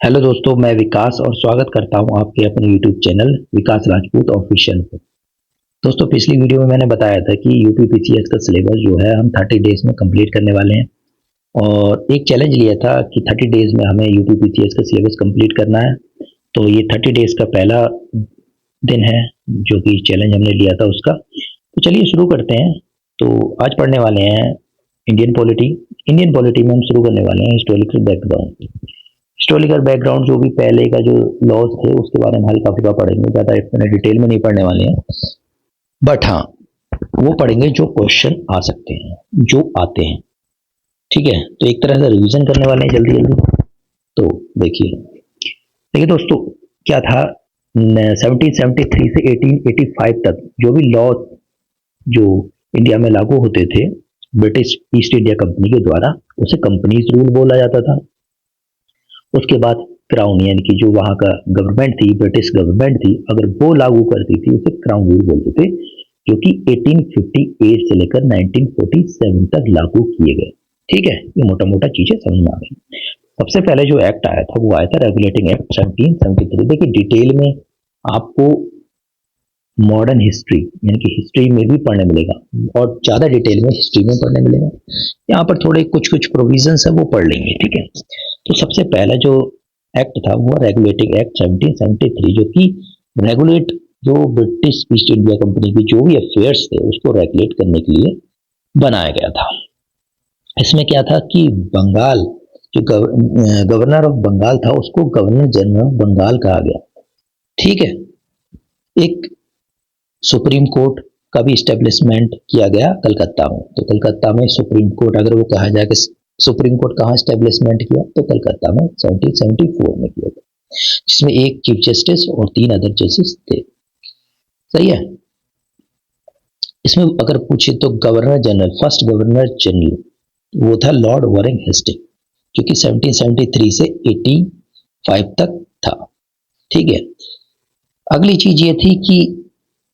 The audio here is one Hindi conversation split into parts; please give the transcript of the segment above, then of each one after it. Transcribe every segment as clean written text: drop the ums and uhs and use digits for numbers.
हेलो दोस्तों, मैं विकास और स्वागत करता हूं आपके अपने यूट्यूब चैनल विकास राजपूत ऑफिशियल पर। दोस्तों, पिछली वीडियो में मैंने बताया था कि यूपीपीसीएस का सिलेबस जो है हम 30 डेज में कंप्लीट करने वाले हैं और एक चैलेंज लिया था कि 30 डेज में हमें यूपीपीसीएस का सिलेबस कंप्लीट करना है। तो ये 30 डेज का पहला दिन है जो कि चैलेंज हमने लिया था उसका। तो चलिए शुरू करते हैं। तो आज पढ़ने वाले हैं इंडियन पॉलिटी। इंडियन पॉलिटी में हम शुरू करने वाले हैं हिस्टोरिकल बैकग्राउंड। हिस्टोरिकल बैकग्राउंड जो भी पहले का जो लॉज थे उसके बारे में हल्का फुल्का पढ़ेंगे, ज़्यादा इतना डिटेल में नहीं पढ़ने वाले हैं। बट हाँ, वो पढ़ेंगे जो क्वेश्चन आ सकते हैं, जो आते हैं। ठीक है, तो एक तरह से रिवीजन करने वाले हैं जल्दी जल्दी। तो देखिए देखिए दोस्तों, क्या था 1773 से 1885 तक जो भी लॉ जो इंडिया में लागू होते थे ब्रिटिश ईस्ट इंडिया कंपनी के द्वारा, उसे कंपनीज रूल बोला जाता था। उसके बाद क्राउन यानी कि जो वहाँ का गवर्नमेंट थी, ब्रिटिश गवर्नमेंट थी, अगर वो लागू करती थी उसे क्राउन रूल बोलते थे, जो कि 1858 से लेकर 1947 तक लागू किए गए। ठीक है, ये मोटा मोटा चीजें समझ में आ गई। सबसे पहले जो एक्ट आया था वो आया था रेगुलेटिंग एक्ट 1773। देखिए डिटेल में आपको मॉडर्न हिस्ट्री यानी कि हिस्ट्री में भी पढ़ने मिलेगा और ज़्यादा डिटेल में हिस्ट्री में पढ़ने मिलेगा। यहाँ पर थोड़े कुछ कुछ प्रोविजंस है वो पढ़ लेंगे। ठीक है, तो सबसे पहला जो एक्ट था वो रेगुलेटिंग एक्ट 1773, जो कि रेगुलेट जो ब्रिटिश ईस्ट इंडिया कंपनी की जो भी अफेयर्स थे उसको रेगुलेट करने के लिए बनाया गया था। इसमें क्या था कि बंगाल जो गवर्नर ऑफ बंगाल था उसको गवर्नर जनरल ऑफ बंगाल कहा गया। ठीक है, एक सुप्रीम कोर्ट का भी इस्टेब्लिशमेंट किया गया कलकत्ता में। तो कलकत्ता में सुप्रीम कोर्ट, अगर वो कहा जाए कि सुप्रीम कोर्ट कहाँ इस्टेब्लिशमेंट किया, तो कलकत्ता में 1774 में किया गया, जिसमें एक चीफ जस्टिस और 3 अदर जजेस थे। सही है। इसमें अगर पूछे तो governor general, first governor general वो था लॉर्ड वॉरेन हेस्टिंग, जो कि 1773 से 85 तक था। ठीक है, अगली चीज ये थी कि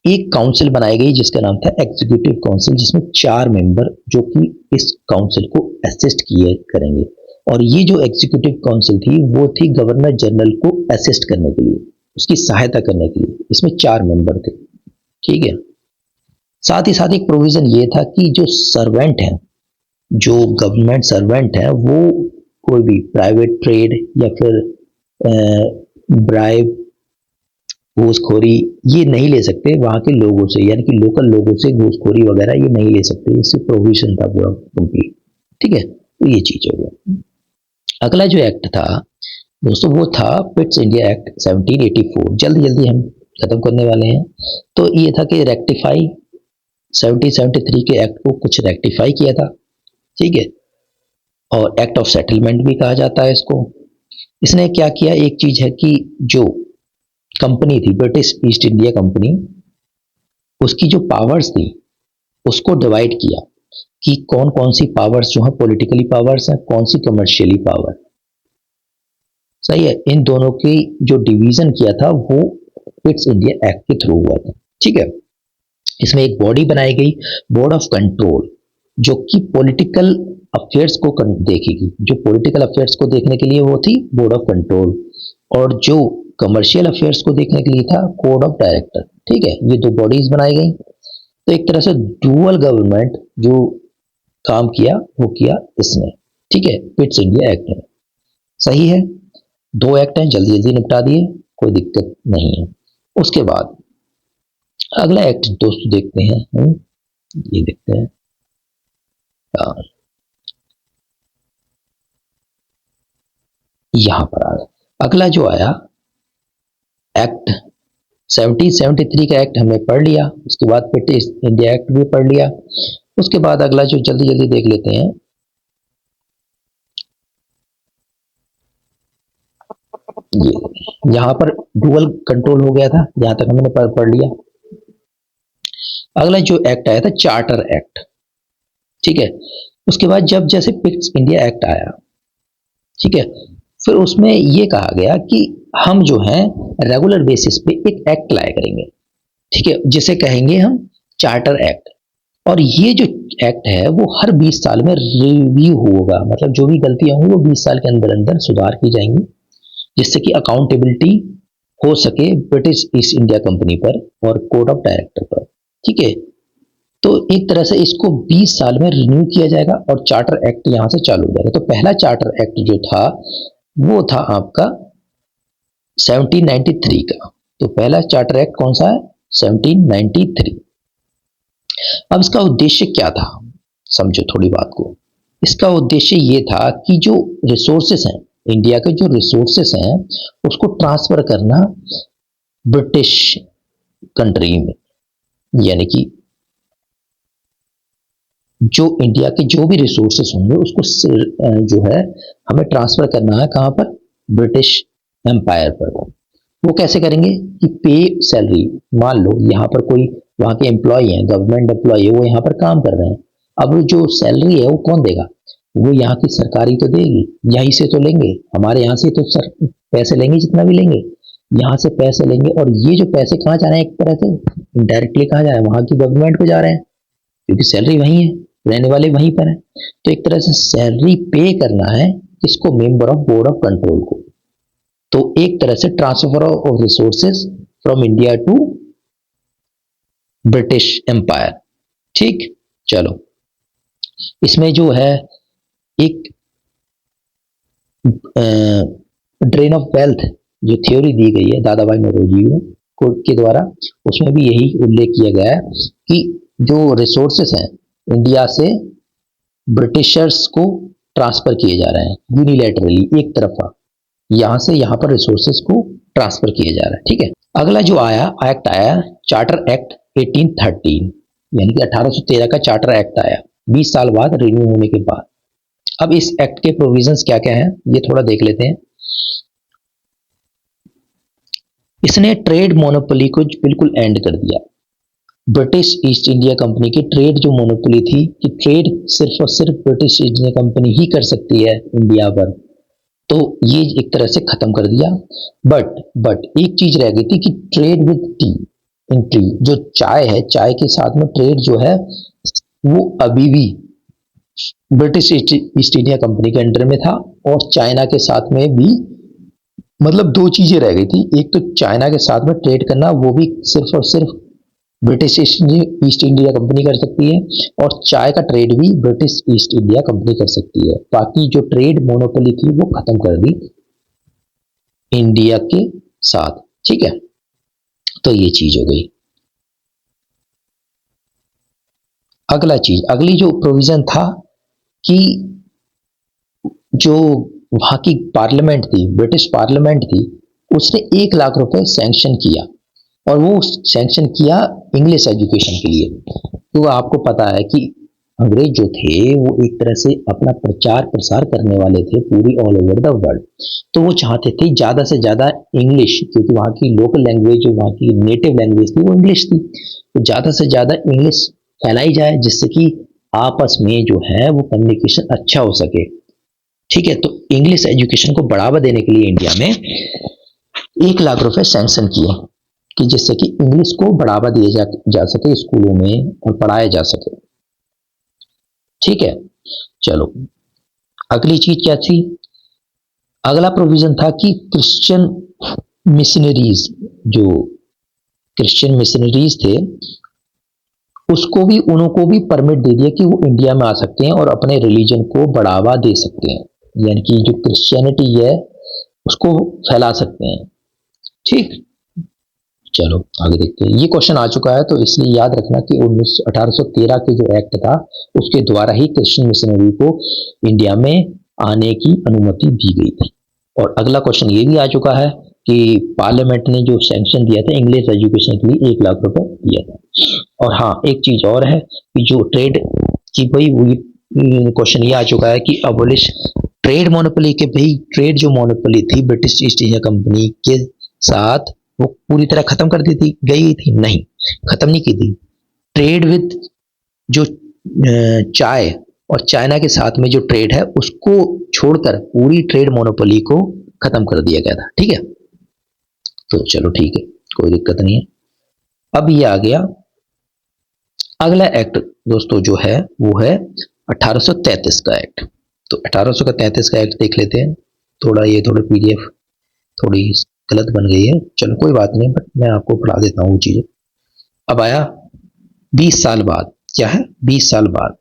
एक काउंसिल बनाई गई जिसका नाम था एग्जीक्यूटिव काउंसिल, जिसमें 4 मेंबर जो कि इस काउंसिल को असिस्ट किए करेंगे। और ये जो एग्जीक्यूटिव काउंसिल थी वो थी गवर्नर जनरल को असिस्ट करने के लिए, उसकी सहायता करने के लिए। इसमें 4 मेंबर थे। ठीक है, साथ ही साथ एक प्रोविजन ये था कि जो सर्वेंट है, जो गवर्नमेंट सर्वेंट है, वो कोई भी प्राइवेट ट्रेड या फिर ब्राइब, घूसखोरी ये नहीं ले सकते वहां के लोगों से, यानी कि लोकल लोगों से घूसखोरी वगैरह ये नहीं ले सकते। इससे प्रोविजन था पूरा कंप्लीट। ठीक है, तो ये चीज हो गया। अगला जो एक्ट था दोस्तों वो था पिट्स इंडिया एक्ट 1784। जल्दी जल्दी हम खत्म करने वाले हैं। तो ये था कि रेक्टिफाई 1773 के एक्ट को कुछ रेक्टिफाई किया था। ठीक है, और एक्ट ऑफ सेटलमेंट भी कहा जाता है इसको। इसने क्या किया, एक चीज है कि जो कंपनी थी ब्रिटिश ईस्ट इंडिया कंपनी, उसकी जो पावर्स थी उसको डिवाइड किया कि कौन कौन सी पावर्स जो है पॉलिटिकली पावर्स है, कौन सी कमर्शियली पावर। सही है, इन दोनों की जो डिवीजन किया था वो पिट्स इंडिया एक्ट के थ्रू हुआ था। ठीक है, इसमें एक बॉडी बनाई गई, बोर्ड ऑफ कंट्रोल, जो कि पॉलिटिकल अफेयर्स को देखेगी। जो पॉलिटिकल अफेयर्स को देखने के लिए वो थी बोर्ड ऑफ कंट्रोल, और जो कमर्शियल अफेयर्स को देखने के लिए था कोड ऑफ डायरेक्टर। ठीक है, ये 2 बॉडीज बनाई गई। तो एक तरह से डुअल गवर्नमेंट जो काम किया वो किया इसने। ठीक है, पिट्स इंडिया एक्ट में। सही है, 2 एक्ट हैं, जल्दी जल्दी निपटा दिए, कोई दिक्कत नहीं है। उसके बाद अगला एक्ट दोस्तों देखते हैं ये देखते हैं। यहां पर आ गया अगला जो आया एक्ट 1773 का एक्ट हमने पढ़ लिया। उसके बाद ब्रिटिश इंडिया एक्ट भी पढ़ लिया। उसके बाद अगला जो जल्दी जल्दी देख लेते हैं, ये यहां पर डुअल कंट्रोल हो गया था, यहां तक हमने पढ़ लिया। अगला जो एक्ट आया था चार्टर एक्ट। ठीक है, उसके बाद जब जैसे पिट्स इंडिया एक्ट आया, ठीक है, फिर उसमें ये कहा गया कि हम जो है रेगुलर बेसिस पे एक एक्ट लाया करेंगे। ठीक है, जिसे कहेंगे हम चार्टर एक्ट। और ये जो एक्ट है वो हर 20 साल में रिव्यू होगा, मतलब जो भी गलतियां होंगी वो 20 साल के अंदर अंदर सुधार की जाएंगी। जिससे कि अकाउंटेबिलिटी हो सके ब्रिटिश ईस्ट इंडिया कंपनी पर और कोड ऑफ डायरेक्टर पर। ठीक है, तो एक तरह से इसको 20 साल में रिन्यू किया जाएगा और चार्टर एक्ट यहां से चालू हो जाएगा। तो पहला चार्टर एक्ट जो था वो था आपका 1793 का। तो पहला चार्टर एक्ट कौन सा है? 1793। अब इसका उद्देश्य क्या था, समझो थोड़ी बात को। इसका उद्देश्य ये था कि जो रिसोर्सेस हैं, इंडिया के जो रिसोर्सेस हैं उसको ट्रांसफर करना ब्रिटिश कंट्री में, यानी कि जो इंडिया के जो भी रिसोर्सेस होंगे उसको जो है हमें ट्रांसफर करना है कहां पर? ब्रिटिश एम्पायर पर। वो कैसे करेंगे कि पे सैलरी, मान लो यहाँ पर कोई वहां के एम्प्लॉय हैं, गवर्नमेंट एम्प्लॉय है, वो यहाँ पर काम कर रहे हैं। अब जो सैलरी है वो कौन देगा? वो यहाँ की सरकारी तो देगी, यहीं से तो लेंगे, हमारे यहाँ से तो सर पैसे लेंगे, जितना भी लेंगे यहाँ से पैसे लेंगे। और ये जो पैसे कहाँ जा रहे हैं? एक तरह से इनडायरेक्टली कहाँ जा रहे हैं? वहां की गवर्नमेंट को जा रहे हैं, क्योंकि सैलरी वही है, रहने वाले वहीं पर है। तो एक तरह से सैलरी पे करना है किसको? Member of board of control को। तो एक तरह से transfer of resources from India to British Empire. ठीक, चलो इसमें जो है एक ड्रेन ऑफ वेल्थ जो थ्योरी दी गई है दादा भाई नौरोजी के द्वारा, उसमें भी यही उल्लेख किया गया है कि जो रिसोर्सेस हैं इंडिया से ब्रिटिशर्स को ट्रांसफर किए जा रहे हैं यूनिलैटरली, एक तरफा यहां से यहां पर रिसोर्सेस को ट्रांसफर किए जा रहा है। ठीक है, अगला जो एक्ट आया चार्टर एक्ट 1813, यानी कि 1813 का चार्टर एक्ट आया 20 साल बाद रिन्यू होने के बाद। अब इस एक्ट के प्रोविजंस क्या क्या हैं ये थोड़ा देख लेते हैं। इसने ट्रेड मोनोपोली को बिल्कुल एंड कर दिया। ब्रिटिश ईस्ट इंडिया कंपनी की ट्रेड जो मोनोपोली थी कि ट्रेड सिर्फ और सिर्फ ब्रिटिश ईस्ट इंडिया कंपनी ही कर सकती है इंडिया पर, तो ये एक तरह से खत्म कर दिया। बट एक चीज रह गई थी कि trade with T, in T जो चाय है, चाय के साथ में ट्रेड जो है वो अभी भी ब्रिटिश ईस्ट इंडिया कंपनी के अंडर में था। और चाइना के साथ में भी, मतलब दो चीजें रह गई थी, एक तो चाइना के साथ में ट्रेड करना, वो भी सिर्फ और सिर्फ ब्रिटिश ईस्ट इंडिया कंपनी कर सकती है, और चाय का ट्रेड भी ब्रिटिश ईस्ट इंडिया कंपनी कर सकती है। बाकी जो ट्रेड मोनोपोली थी वो खत्म कर दी इंडिया के साथ। ठीक है, तो ये चीज हो गई। अगली जो प्रोविजन था कि जो वहां की पार्लियामेंट थी, ब्रिटिश पार्लियामेंट थी, उसने 1 लाख रुपए सैंक्शन किया, और वो सैंक्शन किया इंग्लिश एजुकेशन के लिए। तो आपको पता है कि अंग्रेज जो थे वो एक तरह से अपना प्रचार प्रसार करने वाले थे पूरी ऑल ओवर द वर्ल्ड। तो वो चाहते थे ज्यादा से ज्यादा इंग्लिश, क्योंकि वहाँ की लोकल लैंग्वेज जो वहाँ की नेटिव लैंग्वेज थी वो इंग्लिश थी, तो ज्यादा से ज्यादा इंग्लिश फैलाई जाए जिससे कि आपस में जो है वो कम्युनिकेशन अच्छा हो सके। ठीक है, तो इंग्लिश एजुकेशन को बढ़ावा देने के लिए इंडिया में 1 लाख रुपए सैंक्शन किए कि जिससे कि इंग्लिश को बढ़ावा दिया जा सके स्कूलों में और पढ़ाया जा सके। ठीक है, चलो अगली चीज क्या थी? अगला प्रोविजन था कि क्रिश्चियन मिशनरीज, जो क्रिश्चियन मिशनरीज थे उसको भी, उनको भी परमिट दे दिया कि वो इंडिया में आ सकते हैं और अपने रिलीजन को बढ़ावा दे सकते हैं, यानी कि जो क्रिश्चियनिटी है उसको फैला सकते हैं। ठीक, चलो आगे देखते हैं। ये क्वेश्चन आ चुका है तो इसलिए याद रखना कि 1813 के जो एक्ट था उसके द्वारा ही क्रिश्चियन मिशनरी को इंडिया में आने की अनुमति दी गई थी। और अगला क्वेश्चन ये भी आ चुका है कि पार्लियामेंट ने जो सैंक्शन दिया था इंग्लिश एजुकेशन के लिए 1 लाख रुपए दिया था। और हाँ, एक चीज और है कि जो ट्रेड की भाई क्वेश्चन ये आ चुका है कि अबोलिश ट्रेड मोनोपोली के, भाई ट्रेड जो मोनोपोली थी ब्रिटिश ईस्ट इंडिया कंपनी के साथ वो पूरी तरह खत्म कर दी थी, गई थी? नहीं, खत्म नहीं की थी। ट्रेड विद जो चाय और चाइना के साथ में जो ट्रेड है उसको छोड़कर पूरी ट्रेड मोनोपोली को खत्म कर दिया गया था। ठीक है, तो चलो ठीक है, कोई दिक्कत नहीं है। अब ये आ गया अगला एक्ट दोस्तों जो है वो है 1833 का एक्ट। तो 1833 का एक्ट देख लेते हैं। थोड़ा पीडीएफ थोड़ी गलत बन गई है, चलो कोई बात नहीं, बट मैं आपको पढ़ा देता हूँ वो चीजें। अब आया 20 साल बाद, क्या है 20 साल बाद,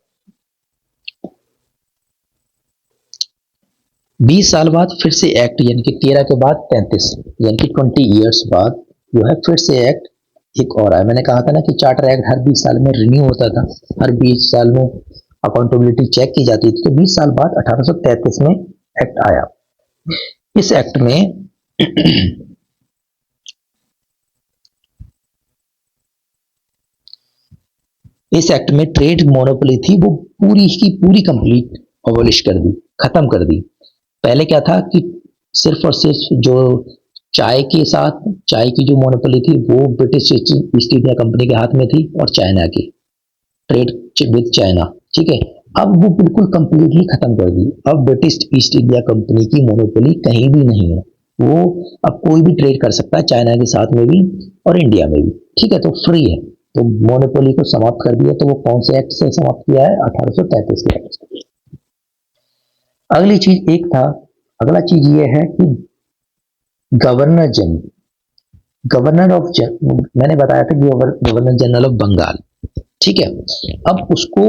20 साल बाद फिर से एक्ट, यानी कि 13 के बाद 33, यानी कि 20 ईयर्स बाद जो है फिर से एक्ट एक और आया। मैंने कहा था ना कि चार्टर एक्ट हर 20 साल में रिन्यू होता था, हर 20 साल में अकाउंटेबिलिटी चेक की जाती थी। तो 20 साल बाद 1833 में एक्ट आया। इस एक्ट में इस एक्ट में ट्रेड मोनोपोली थी वो पूरी की पूरी कंप्लीट अबॉलिश कर दी, खत्म कर दी। पहले क्या था कि सिर्फ और सिर्फ जो चाय के साथ, चाय की जो मोनोपोली थी वो ब्रिटिश ईस्ट इंडिया कंपनी के हाथ में थी और चाइना की, ट्रेड विद चाइना, ठीक है। अब वो बिल्कुल कंप्लीटली खत्म कर दी। अब ब्रिटिश ईस्ट इंडिया कंपनी की मोनोपोली कहीं भी नहीं है। वो अब कोई भी ट्रेड कर सकता है चाइना के साथ में भी और इंडिया में भी, ठीक है, तो फ्री है। तो मोनोपोली को समाप्त कर दिया। तो वो कौन से एक्ट से समाप्त किया है? 1833 के एक्ट से। अगली चीज एक था, अगला चीज ये है कि गवर्नर जनरल, गवर्नर ऑफ, मैंने बताया था कि गवर्नर जनरल ऑफ बंगाल, ठीक है। अब उसको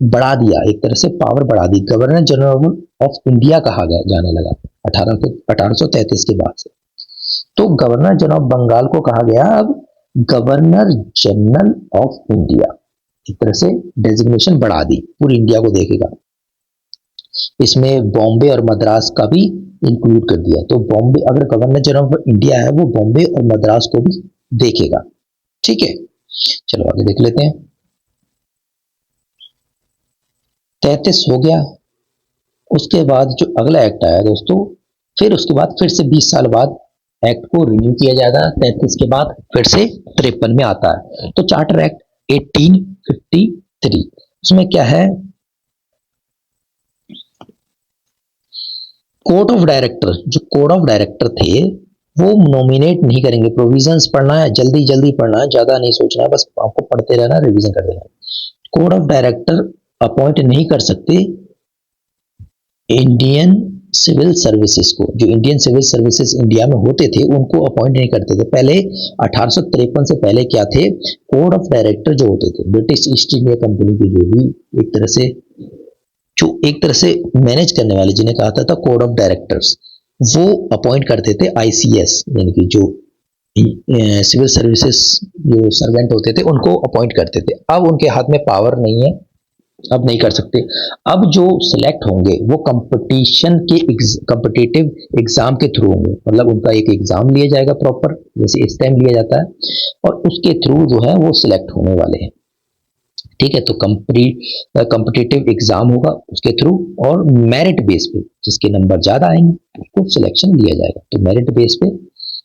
बढ़ा दिया, एक तरह से पावर बढ़ा दी, गवर्नर जनरल ऑफ इंडिया कहा गया जाने लगा 1833 के बाद से। तो गवर्नर जनरल ऑफ बंगाल को कहा गया अब गवर्नर जनरल ऑफ इंडिया, एक तरह से डेजिग्नेशन बढ़ा दी, पूरी इंडिया को देखेगा। इसमें बॉम्बे और मद्रास का भी इंक्लूड कर दिया। तो बॉम्बे, अगर गवर्नर जनरल ऑफ इंडिया है वो बॉम्बे और मद्रास को भी देखेगा, ठीक है। चलो आगे देख लेते हैं। 33 हो गया। उसके बाद जो अगला एक्ट आया दोस्तों, फिर उसके बाद फिर से 20 साल बाद एक्ट को रिन्यू किया जाएगा। 33 के बाद फिर से 53 में आता है। तो चार्टर एक्ट 1853, उसमें क्या है, कोड ऑफ डायरेक्टर, जो कोड ऑफ डायरेक्टर थे वो नॉमिनेट नहीं करेंगे। प्रोविजंस पढ़ना है, जल्दी जल्दी पढ़ना है, ज्यादा नहीं सोचना है, बस आपको पढ़ते रहना, रिवीजन कर देना। कोड ऑफ डायरेक्टर अपॉइंट नहीं कर सकते इंडियन सिविल सर्विसेज को। जो इंडियन सिविल सर्विसेज इंडिया में होते थे उनको अपॉइंट नहीं करते थे पहले। 1853 से पहले क्या थे, कोड ऑफ डायरेक्टर जो होते थे ब्रिटिश ईस्ट इंडिया कंपनी के, जो भी एक तरह से मैनेज करने वाले, जिन्हें कहा था कोड ऑफ डायरेक्टर्स, वो अपॉइंट करते थे आईसीएस, यानी कि जो सिविल सर्विसेज जो सर्वेंट होते थे उनको अपॉइंट करते थे। अब उनके हाथ में पावर नहीं है, अब नहीं कर सकते। अब जो सिलेक्ट होंगे वो कंपटीशन के कॉम्पिटिटिव एग्जाम के थ्रू होंगे, मतलब उनका एक एग्जाम लिया जाएगा प्रॉपर, जैसे इस टाइम लिया जाता है, और उसके थ्रू जो है वो सिलेक्ट होने वाले हैं, ठीक है। तो कॉम्पिटिटिव एग्जाम होगा उसके थ्रू, और मेरिट बेस पे जिसके नंबर ज्यादा आएंगे उसको सिलेक्शन दिया जाएगा। तो मेरिट बेस पे,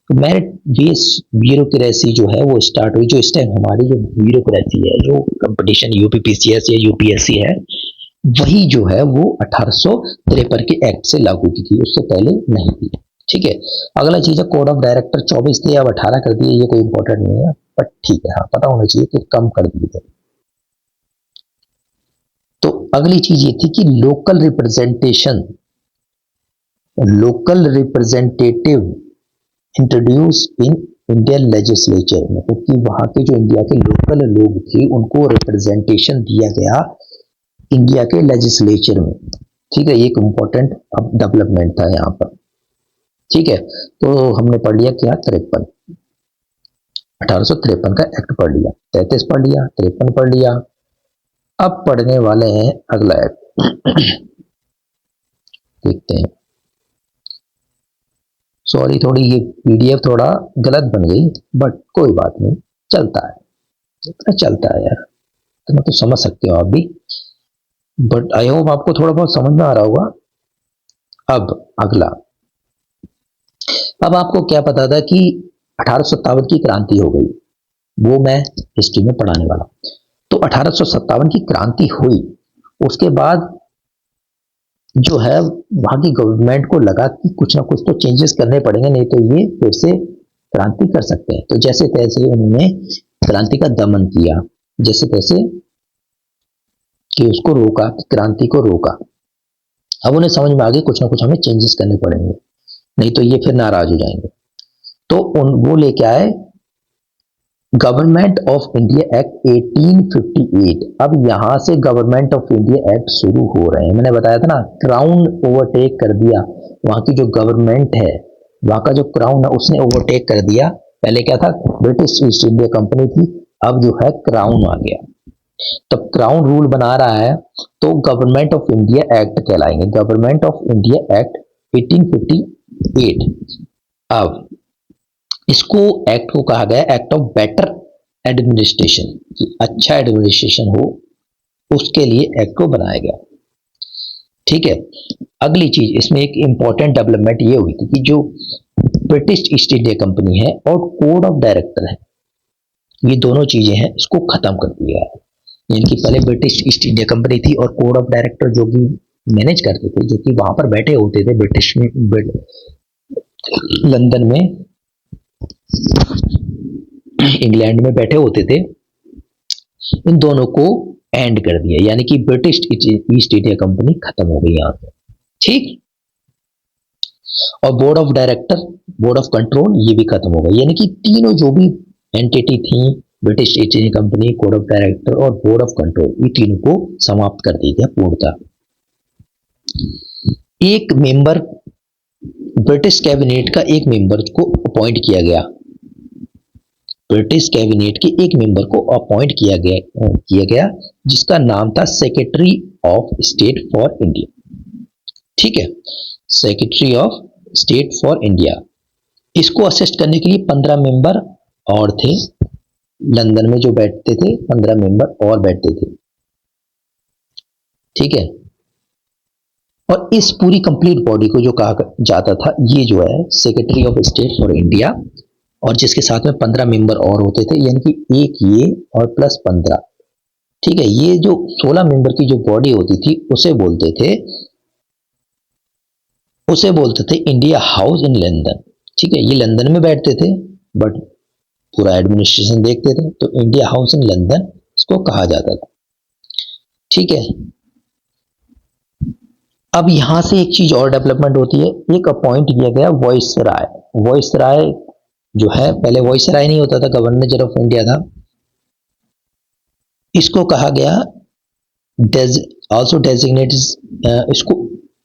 तो मेरिट बेस ब्यूरोक्रेसी जो है वो स्टार्ट हुई। जो इस टाइम हमारी जो ब्यूरोक्रेसी है, जो कंपटीशन यूपीपीसीएस या यूपीएससी है, वही जो है वो 1853 के एक्ट से लागू की थी, उससे पहले नहीं थी, ठीक है। अगला चीज है कोड ऑफ डायरेक्टर 24 थे, अब 18 कर दिए, ये कोई इंपॉर्टेंट नहीं है, बट ठीक है, हाँ पता होना चाहिए कि कम कर दिए थे। तो अगली चीज ये थी कि local representation, local representative introduce in Indian legislature, मतलब कि वहां के जो इंडिया के लोकल लोग थे उनको रिप्रेजेंटेशन दिया गया इंडिया के लेजिस्लेचर में, ठीक है। ये एक इंपॉर्टेंट डेवलपमेंट था यहाँ पर, ठीक है। तो हमने पढ़ लिया क्या, 53, 1853 का एक्ट पढ़ लिया, 33 पढ़ लिया, 53 पढ़ लिया। अब पढ़ने वाले हैं अगला एक्ट, देखते हैं। सॉरी, थोड़ी ये पीडीएफ थोड़ा गलत बन गई, बट कोई बात नहीं, चलता है, इतना चलता है यार, इतना तो समझ सकते हो आप भी, बट आई होप आपको थोड़ा बहुत समझ में आ रहा होगा। अब अगला, अब आपको क्या पता था कि 1857 की क्रांति हो गई, वो मैं हिस्ट्री में पढ़ाने वाला। तो 1857 की क्रांति हुई, उसके बाद जो है वहां की गवर्नमेंट को लगा कि कुछ ना कुछ तो चेंजेस करने पड़ेंगे, नहीं तो ये फिर से क्रांति कर सकते हैं। तो जैसे तैसे उन्होंने क्रांति का दमन किया, जैसे तैसे कि उसको रोका, क्रांति को रोका। अब उन्हें समझ में आ गया कुछ ना कुछ हमें चेंजेस करने पड़ेंगे। नहीं तो ये फिर नाराज हो जाएंगे। तो वो लेके आए गवर्नमेंट ऑफ इंडिया एक्ट 1858। अब यहां से गवर्नमेंट ऑफ इंडिया एक्ट शुरू हो रहे हैं। मैंने बताया था ना, क्राउन ओवरटेक कर दिया, वहां की जो गवर्नमेंट है, वहां का जो क्राउन है उसने ओवरटेक कर दिया। पहले क्या था, ब्रिटिश ईस्ट इंडिया कंपनी थी, अब जो है क्राउन आ गया। तो क्राउन रूल बना रहा है, तो गवर्नमेंट ऑफ इंडिया एक्ट कहलाएंगे, गवर्नमेंट ऑफ इंडिया एक्ट 1858। अब इसको एक्ट को कहा गया एक्ट ऑफ बेटर एडमिनिस्ट्रेशन, कि अच्छा एडमिनिस्ट्रेशन हो उसके लिए एक्ट को बनाया गया। ठीक है। अगली चीज इसमें एक इंपॉर्टेंट डेवलपमेंट ये हुई थी कि जो ब्रिटिश ईस्ट इंडिया कंपनी है और कोड ऑफ डायरेक्टर है, ये दोनों चीजें हैं, इसको खत्म कर दिया है। यानी कि पहले ब्रिटिश ईस्ट इंडिया कंपनी थी और कोड ऑफ डायरेक्टर जो कि मैनेज करते थे, जो कि वहां पर बैठे होते थे ब्रिटिश में, लंदन में, इंग्लैंड में बैठे होते थे, इन दोनों को एंड कर दिया। यानी कि ब्रिटिश ईस्ट इंडिया कंपनी खत्म हो गई यहां से। ठीक। और board of director, board of control, ये भी खत्म हो गया। यानी कि तीनों जो भी एंटिटी थी, British east India company, code of director और बोर्ड ऑफ कंट्रोल, ये तीनों को समाप्त कर दिया गया पूर्णतः। एक मेंबर, ब्रिटिश कैबिनेट का एक मेंबर को अपॉइंट किया गया, ब्रिटिश कैबिनेट के एक मेंबर को अपॉइंट किया गया जिसका नाम था secretary of state for India. ठीक है, secretary of state for India. इसको असिस्ट करने के लिए 15 मेंबर और थे, लंदन में जो बैठते थे 15 मेंबर और बैठते थे। ठीक है। और इस पूरी कंप्लीट बॉडी को जो कहा जाता था, ये जो है secretary of state for India, और जिसके साथ में 15 मेंबर और होते थे, यानी कि एक ये और प्लस 15। ठीक है। ये जो 16 मेंबर की जो बॉडी होती थी उसे बोलते थे इंडिया हाउस इन लंदन। ठीक है। ये लंदन में बैठते थे बट पूरा एडमिनिस्ट्रेशन देखते थे, तो इंडिया हाउस इन लंदन इसको कहा जाता था। ठीक है। अब यहां से एक चीज और डेवलपमेंट होती है, एक अपॉइंट किया गया वॉइसराय। वॉइसराय जो है, पहले वॉइसराय नहीं होता था, गवर्नर जनरल ऑफ इंडिया था, इसको कहा गया आल्सो डेजिग्नेट, इसको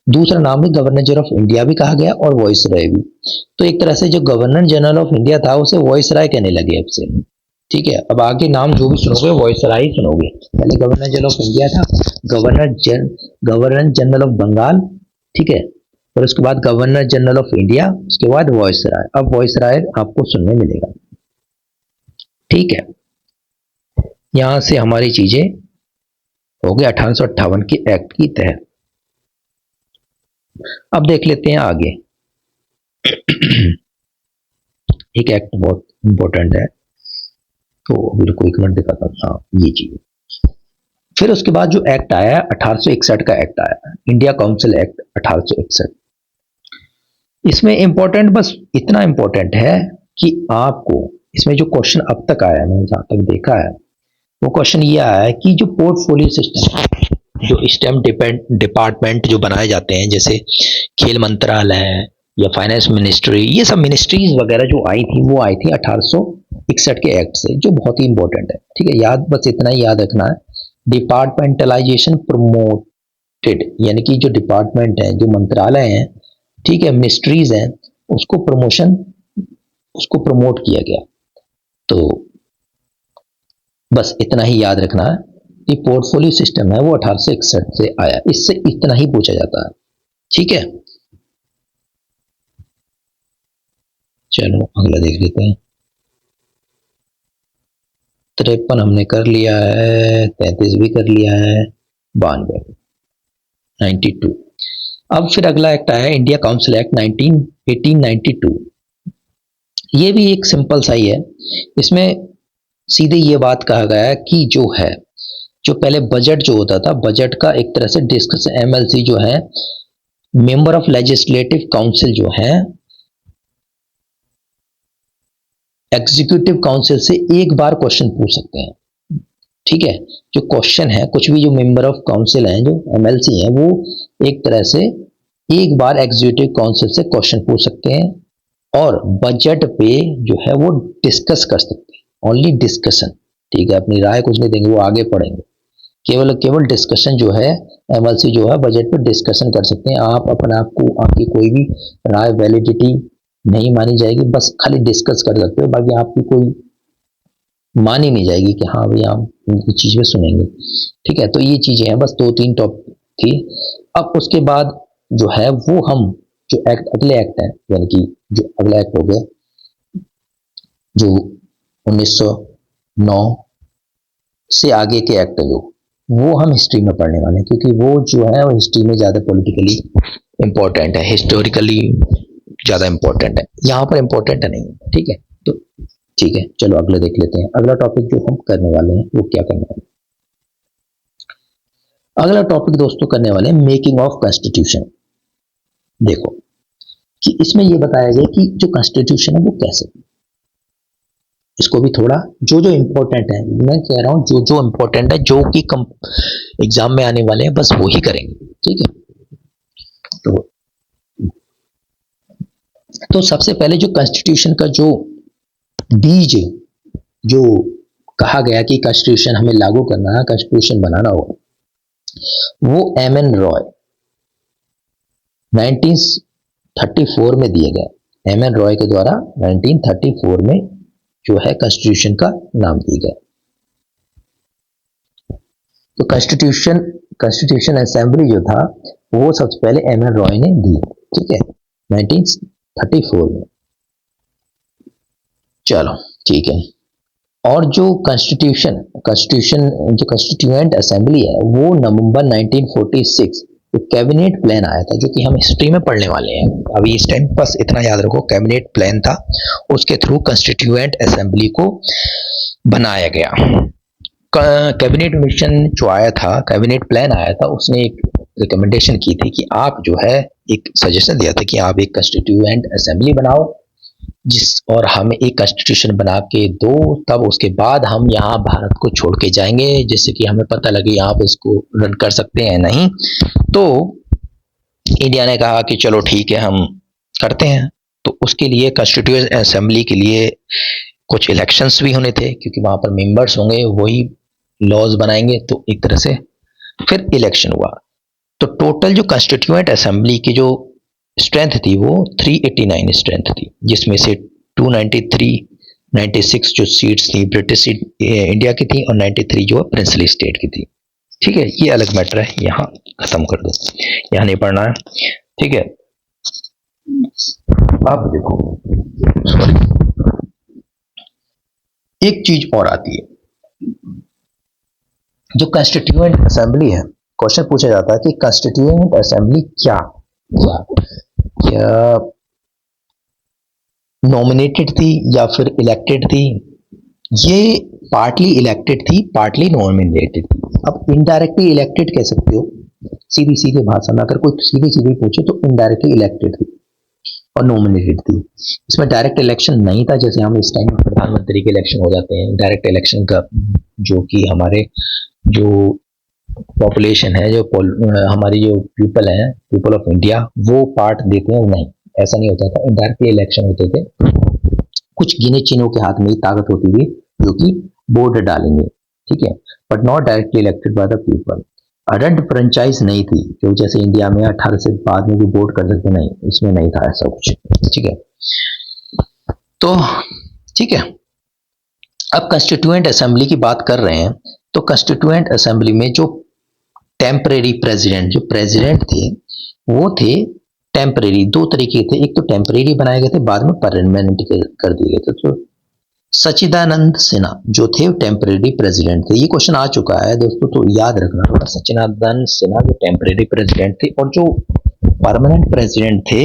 दूसरा नाम भी गवर्नर जनरल ऑफ इंडिया भी कहा गया और वॉइसराय भी। तो एक तरह से जो गवर्नर जनरल ऑफ इंडिया था उसे वॉइसराय कहने लगे अब से। ठीक है। अब आगे नाम जो भी सुनोगे वॉइसराय ही सुनोगे। पहले गवर्नर जनरल ऑफ इंडिया था, गवर्नर जनरल ऑफ बंगाल, ठीक है, और उसके बाद गवर्नर जनरल ऑफ इंडिया, उसके बाद वॉइसराय। अब वॉइसराय आपको सुनने मिलेगा। ठीक है। यहां से हमारी चीजें हो गई 1858 के एक्ट की तहत। अब देख लेते हैं आगे। एक एक्ट बहुत इंपॉर्टेंट है, तो अभी को एक मिनट दिखाता हूँ। हाँ, ये चीज। फिर उसके बाद जो एक्ट आया 1861 का एक्ट आया, इंडिया काउंसिल एक्ट 1861। इसमें इंपॉर्टेंट बस इतना इंपॉर्टेंट है कि आपको इसमें जो क्वेश्चन अब तक आया है, मैंने जहां तक देखा है, वो क्वेश्चन ये आया है कि जो पोर्टफोलियो सिस्टम, जो स्टेम डिपार्टमेंट जो बनाए जाते हैं, जैसे खेल मंत्रालय या फाइनेंस मिनिस्ट्री, ये सब मिनिस्ट्रीज वगैरह जो आई थी, वो आई थी 1861 के एक्ट से, जो बहुत ही इंपॉर्टेंट है। ठीक है। याद, बस इतना ही याद रखना है, डिपार्टमेंटलाइजेशन प्रमोटेड, यानी कि जो डिपार्टमेंट है, जो मंत्रालय है, ठीक है, मिनिस्ट्रीज हैं, उसको प्रमोट किया गया। तो बस इतना ही याद रखना है कि पोर्टफोलियो सिस्टम है वो 1861 से आया, इससे इतना ही पूछा जाता है। ठीक है। चलो अगला देख लेते हैं। 53 हमने कर लिया है, 33 भी कर लिया है, 92, 92। अब फिर अगला एक्ट आया इंडिया काउंसिल एक्ट 1892। ये भी एक सिंपल सा ही है। इसमें सीधे ये बात कहा गया है कि जो पहले बजट जो होता था, बजट का एक तरह से डिस्कशन, एमएलसी जो है, मेंबर ऑफ लेजिस्लेटिव काउंसिल जो है, एग्जीक्यूटिव काउंसिल से एक बार क्वेश्चन पूछ सकते हैं। ठीक है। जो क्वेश्चन है, कुछ भी जो मेंबर ऑफ काउंसिल हैं, जो एमएलसी हैं, वो एक तरह से एक बार एग्जीक्यूटिव काउंसिल से क्वेश्चन पूछ सकते हैं और बजट पे जो है वो डिस्कस कर सकते हैं। ओनली डिस्कशन, ठीक है, अपनी राय कुछ नहीं देंगे, वो आगे पढ़ेंगे। केवल केवल डिस्कशन जो है, एमएलसी जो है बजट पे डिस्कशन कर सकते हैं। आप अपने आप को, आपकी कोई भी राय वैलिडिटी नहीं मानी जाएगी, बस खाली डिस्कस कर सकते हो, बाकी आपकी कोई मानी नहीं जाएगी कि हाँ भैया हम इनकी चीज में सुनेंगे। ठीक है, तो ये चीजें हैं, बस 2-3 टॉपिक थी। अब उसके बाद जो है वो हम जो एक्ट, अगले एक्ट है, यानी कि जो अगला एक्ट हो गया जो 1909 से आगे के एक्ट है जो, वो हम हिस्ट्री में पढ़ने वाले हैं, क्योंकि वो जो है वो हिस्ट्री में ज्यादा पॉलिटिकली इंपॉर्टेंट है, हिस्टोरिकली ज्यादा इंपॉर्टेंट है, यहाँ पर इंपॉर्टेंट है नहीं। ठीक है, तो ठीक है, चलो अगले देख लेते हैं। अगला टॉपिक जो हम करने वाले हैं वो क्या करने वाले हैं। अगला टॉपिक दोस्तों करने वाले हैं मेकिंग ऑफ कॉन्स्टिट्यूशन। देखो कि इसमें ये बताया गया कि जो कॉन्स्टिट्यूशन है वो कैसे, इसको भी थोड़ा जो जो इम्पोर्टेंट है, मैं कह रहा हूं जो जो इम्पोर्टेंट है, जो कि एग्जाम में आने वाले हैं, बस वो ही करेंगे। ठीक है, तो सबसे पहले जो कॉन्स्टिट्यूशन का जो बीज जो कहा गया कि कॉन्स्टिट्यूशन हमें लागू करना है, कॉन्स्टिट्यूशन बनाना होगा, वो एम.एन. रॉय 1934 में दिए गए। एम.एन. रॉय के द्वारा 1934 में जो है कॉन्स्टिट्यूशन का नाम दिया गया। तो कॉन्स्टिट्यूशन असेंबली जो था वो सबसे पहले एम.एन. रॉय ने दी। ठीक है, 1934 में। चलो ठीक है, और जो कॉन्स्टिट्यूशन जो कॉन्स्टिट्यूएंट असेंबली है वो नवंबर 1946 कैबिनेट प्लान आया था, जो कि हम हिस्ट्री में पढ़ने वाले हैं अभी इस टाइम, बस इतना याद रखो, कैबिनेट प्लान था, उसके थ्रू कॉन्स्टिट्यूएंट असेंबली को बनाया गया। कैबिनेट मिशन जो आया था, कैबिनेट प्लान आया था, उसने एक रिकमेंडेशन की थी कि आप जो है, एक सजेशन दिया था कि आप एक कॉन्स्टिट्यूएंट असेंबली बनाओ, और हम एक कॉन्स्टिट्यूशन बना के दो, तब उसके बाद हम यहाँ भारत को छोड़ के जाएंगे, जिससे कि हमें पता लगे आप इसको रन कर सकते हैं नहीं। तो इंडिया ने कहा कि चलो ठीक है हम करते हैं। तो उसके लिए कॉन्स्टिट्यूएंट असेंबली के लिए कुछ इलेक्शंस भी होने थे, क्योंकि वहां पर मेंबर्स होंगे, वही लॉज बनाएंगे, तो एक तरह से फिर इलेक्शन हुआ। तो टोटल जो कॉन्स्टिट्यूएंट असेंबली की जो स्ट्रेंथ थी वो 389 स्ट्रेंथ थी, जिसमें से 96 जो सीट्स थी ब्रिटिश इंडिया की थी, और 93 जो प्रिंसली स्टेट की थी। ठीक है, ये अलग मैटर है, यहाँ खत्म कर दो, यहाँ नहीं पढ़ना है। ठीक है, अब देखो, सॉरी, एक चीज और आती है, जो कॉन्स्टिट्यूएंट असेंबली है, क्वेश्चन पूछा जाता है कि कॉन्स्टिट्यूएंट असेंबली क्या नॉमिनेटेड थी या फिर इलेक्टेड थी। ये पार्टली इलेक्टेड थी, पार्टली नॉमिनेटेड थी। अब इनडायरेक्टली इलेक्टेड कह सकते हो, सीधी सीधी भाषा में अगर कोई सीधी सीधी पूछे तो इनडायरेक्टली इलेक्टेड थी और नॉमिनेटेड थी। इसमें डायरेक्ट इलेक्शन नहीं था, जैसे हम इस टाइम प्रधानमंत्री के इलेक्शन हो जाते हैं। डायरेक्ट इलेक्शन का जो कि हमारे जो पॉपुलेशन है, जो हमारी जो पीपल ऑफ इंडिया, वो पार्ट देते हैं, नहीं, ऐसा नहीं होता था। इनडायरेक्टली इलेक्शन होते थे, कुछ गिने चिन्हों के हाथ में ही ताकत होती थी जो कि वोट डालेंगे। ठीक है, but not directly elected by the people. Adult franchise नहीं थी, जो जैसे इंडिया में 18 से बाद में भी वोट कर सकते, नहीं, इसमें नहीं था ऐसा कुछ। ठीक है, तो ठीक है, अब कॉन्स्टिट्यूएंट असेंबली की बात कर रहे हैं, तो कॉन्स्टिट्यूएंट असेंबली में जो टेम्परेरी प्रेसिडेंट, जो प्रेसिडेंट थे, वो थे टेम्परेरी। दो तरीके थे, एक तो टेम्परेरी बनाए गए थे, बाद में परमानेंट कर दिए गए थे। तो सच्चिदानंद सिन्हा जो थे टेम्परेरी प्रेसिडेंट थे। ये क्वेश्चन आ चुका है दोस्तों, तो याद रखना। सच्चिदानंद सिन्हा जो टेम्परेरी प्रेसिडेंट थे, और जो परमानेंट प्रेसिडेंट थे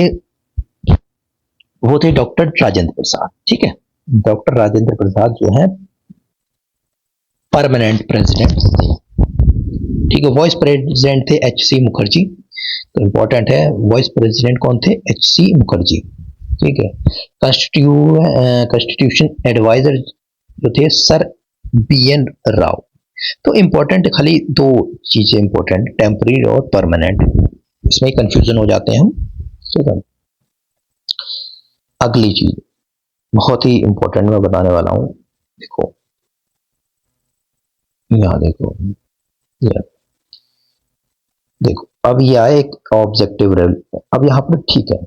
वो थे डॉक्टर राजेंद्र प्रसाद। ठीक है, डॉक्टर राजेंद्र प्रसाद जो है परमानेंट प्रेसिडेंट थे। ठीक है, वाइस प्रेसिडेंट थे एच.सी. मुखर्जी। तो इंपॉर्टेंट है, वाइस प्रेसिडेंट कौन थे? एच.सी. मुखर्जी। ठीक है, कॉन्स्टिट्यूशन एडवाइजर जो थे सर बी.एन. राव। तो इंपॉर्टेंट खाली दो चीजें इंपॉर्टेंट, टेम्परेरी और परमानेंट। इसमें कंफ्यूजन हो जाते हैं हम। ठीक है, अगली चीज बहुत ही इंपॉर्टेंट मैं बताने वाला हूं। देखो यहाँ देखो, ये देखो, अब ये आए एक ऑब्जेक्टिव रेल। अब यहाँ पर ठीक है,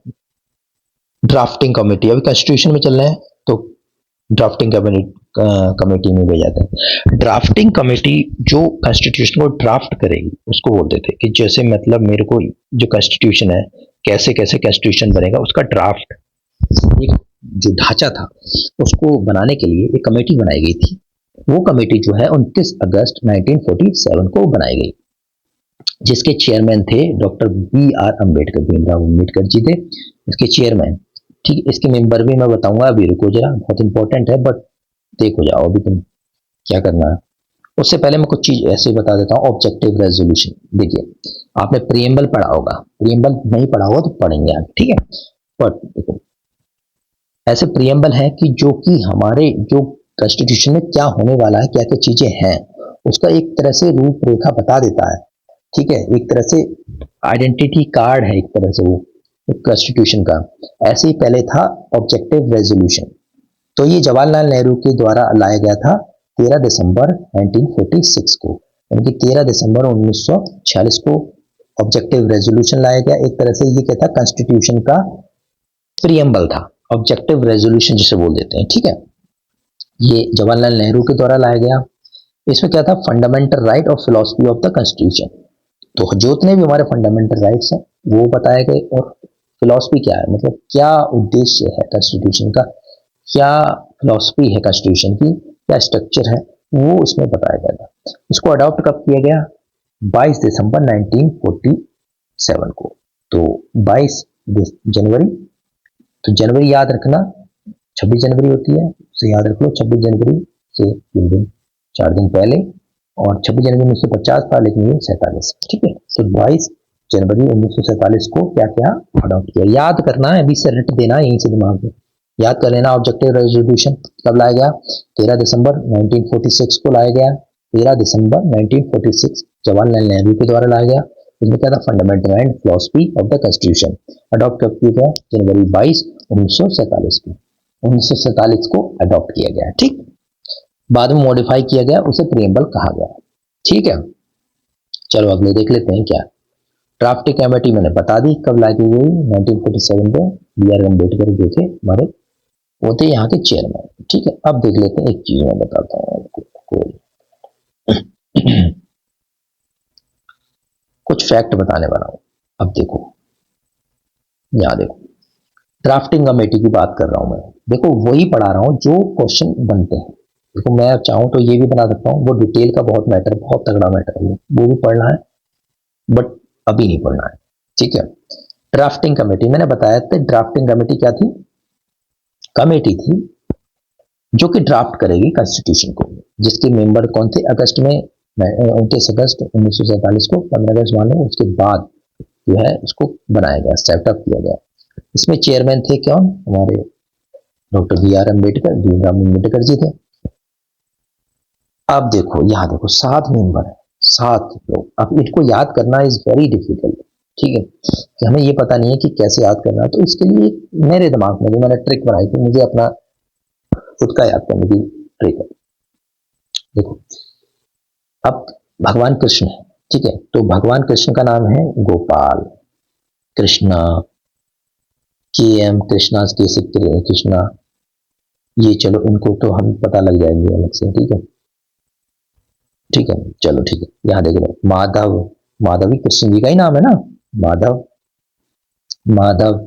ड्राफ्टिंग कमेटी अभी कॉन्स्टिट्यूशन में चल रहे हैं, तो ड्राफ्टिंग कमेटी में भेजा जाता है। ड्राफ्टिंग कमेटी जो कॉन्स्टिट्यूशन को ड्राफ्ट करेगी उसको बोलते थे कि जैसे मतलब मेरे को जो कॉन्स्टिट्यूशन है, कैसे कैसे कॉन्स्टिट्यूशन बनेगा उसका ड्राफ्ट, एक जो ढांचा था उसको बनाने के लिए एक कमेटी बनाई गई थी। वो कमेटी जो है 29 अगस्त 1947 को बनाई गई, जिसके चेयरमैन थे doctor B R Ambedkar, Bhimrao Ambedkar ji थे इसके चेयरमैन। ठीक, इसके मेंबर भी मैं बताऊंगा, अभी रुको जरा, बहुत इंपॉर्टेंट है, बट देखो जाओ अभी तुम क्या करना है। उससे पहले मैं कुछ चीज ऐसे ही बता देता हूँ। ऑब्जेक्टिव रेजोल्यूशन, देखिए आपने प्रियम्बल पढ़ा होगा, प्रियम्बल नहीं पढ़ा होगा तो पढ़ेंगे आप, ठीक है। बट देखो ऐसे प्रियम्बल है कि जो कि हमारे जो कॉन्स्टिट्यूशन में क्या होने वाला है, क्या क्या चीजें हैं, उसका एक तरह से रूपरेखा बता देता है। ठीक है, एक तरह से आइडेंटिटी कार्ड है एक तरह से वो कॉन्स्टिट्यूशन का। ऐसे ही पहले था ऑब्जेक्टिव रेजोल्यूशन, तो ये जवाहरलाल नेहरू के द्वारा लाया गया था 13 दिसंबर 1946 को, यानी कि 13 दिसंबर 1946 को ऑब्जेक्टिव रेजोल्यूशन लाया गया। एक तरह से ये क्या था, कॉन्स्टिट्यूशन का प्रियम्बल था, ऑब्जेक्टिव रेजोल्यूशन जिसे बोल देते हैं। ठीक है, ये जवाहरलाल नेहरू के द्वारा लाया गया। इसमें क्या था, फंडामेंटल राइट और फिलोसफी ऑफ द कॉन्स्टिट्यूशन, तो जितने भी हमारे फंडामेंटल राइट्स हैं वो बताए गए, और फिलोसफी क्या है, मतलब क्या उद्देश्य है कॉन्स्टिट्यूशन का, क्या फिलोसफी है कॉन्स्टिट्यूशन की, क्या स्ट्रक्चर है, वो इसमें बताया गया था। इसको अडॉप्ट कब किया गया, 22 दिसंबर 1947 को। तो 22 जनवरी, तो जनवरी याद रखना 26 जनवरी होती है, उसे याद रख लो, 26 जनवरी से 3 दिन 4 दिन पहले, और 26 जनवरी 1950 था, लेकिन ये 47। ठीक है, तो 22 जनवरी 1947 को क्या क्या अडॉप्ट किया, याद करना है, अभी से रट देना है यहीं से दिमाग में, याद कर लेना। ऑब्जेक्टिव रेजोल्यूशन कब लाया गया, 13 दिसंबर 1946 को लाया गया। 13 दिसंबर 1946 जवाहरलाल नेहरू के द्वारा लाया गया। इसमें क्या था, fundamental and philosophy of the constitution. Adopt कब किया गया, जनवरी 22 1947 को, 1947 को अडॉप्ट किया गया। ठीक, बाद में मॉडिफाई किया गया, उसे प्रियम्बल कहा गया। ठीक है, चलो अगले देख लेते हैं क्या। ड्राफ्टिंग कमेटी मैंने बता दी कब लाई गई, 1947 को, बी आर अम्बेडकर जो थे हमारे, वो थे यहाँ के चेयरमैन। ठीक है, अब देख लेते हैं, एक चीज मैं बताता हूँ आपको, कुछ फैक्ट बताने वाला हूँ। अब देखो यहाँ देखो, ड्राफ्टिंग कमेटी की बात कर रहा हूं मैं, देखो वही पढ़ा रहा हूं जो क्वेश्चन बनते हैं। देखो मैं चाहूं तो ये भी बना सकता हूँ, वो डिटेल का बहुत मैटर, बहुत तगड़ा मैटर है, वो भी पढ़ना है, बट अभी नहीं पढ़ना है। ठीक है, ड्राफ्टिंग कमेटी मैंने बताया था, ड्राफ्टिंग कमेटी क्या थी, कमेटी थी जो कि ड्राफ्ट करेगी कॉन्स्टिट्यूशन को, जिसके मेंबर कौन थे, अगस्त में 29 अगस्त 1947 को, 15 अगस्त मान लो, उसके बाद जो है उसको बनाया गया, सेटअप किया गया। इसमें चेयरमैन थे कौन, हमारे doctor B R Ambedkar, Bhimrao Ambedkar ji थे। अब देखो यहाँ देखो 7 मेंबर है, 7 लोग। अब इनको याद करना इज वेरी डिफिकल्ट। ठीक है, कि हमें ये पता नहीं है कि कैसे याद करना है, तो इसके लिए मेरे दिमाग में जो मैंने ट्रिक बनाई थी, मुझे अपना खुद का याद करने की ट्रिक है। देखो अब भगवान कृष्ण है, ठीक है, तो भगवान कृष्ण का नाम है गोपाल कृष्णा, के एम कृष्णा, के कृष्णा, ये चलो इनको तो हम पता लग जाएंगे अलग से। ठीक है, ठीक है, चलो ठीक है, यहाँ देख लो, माधव, माधवी कृष्ण जी का ही नाम है ना, माधव, माधव,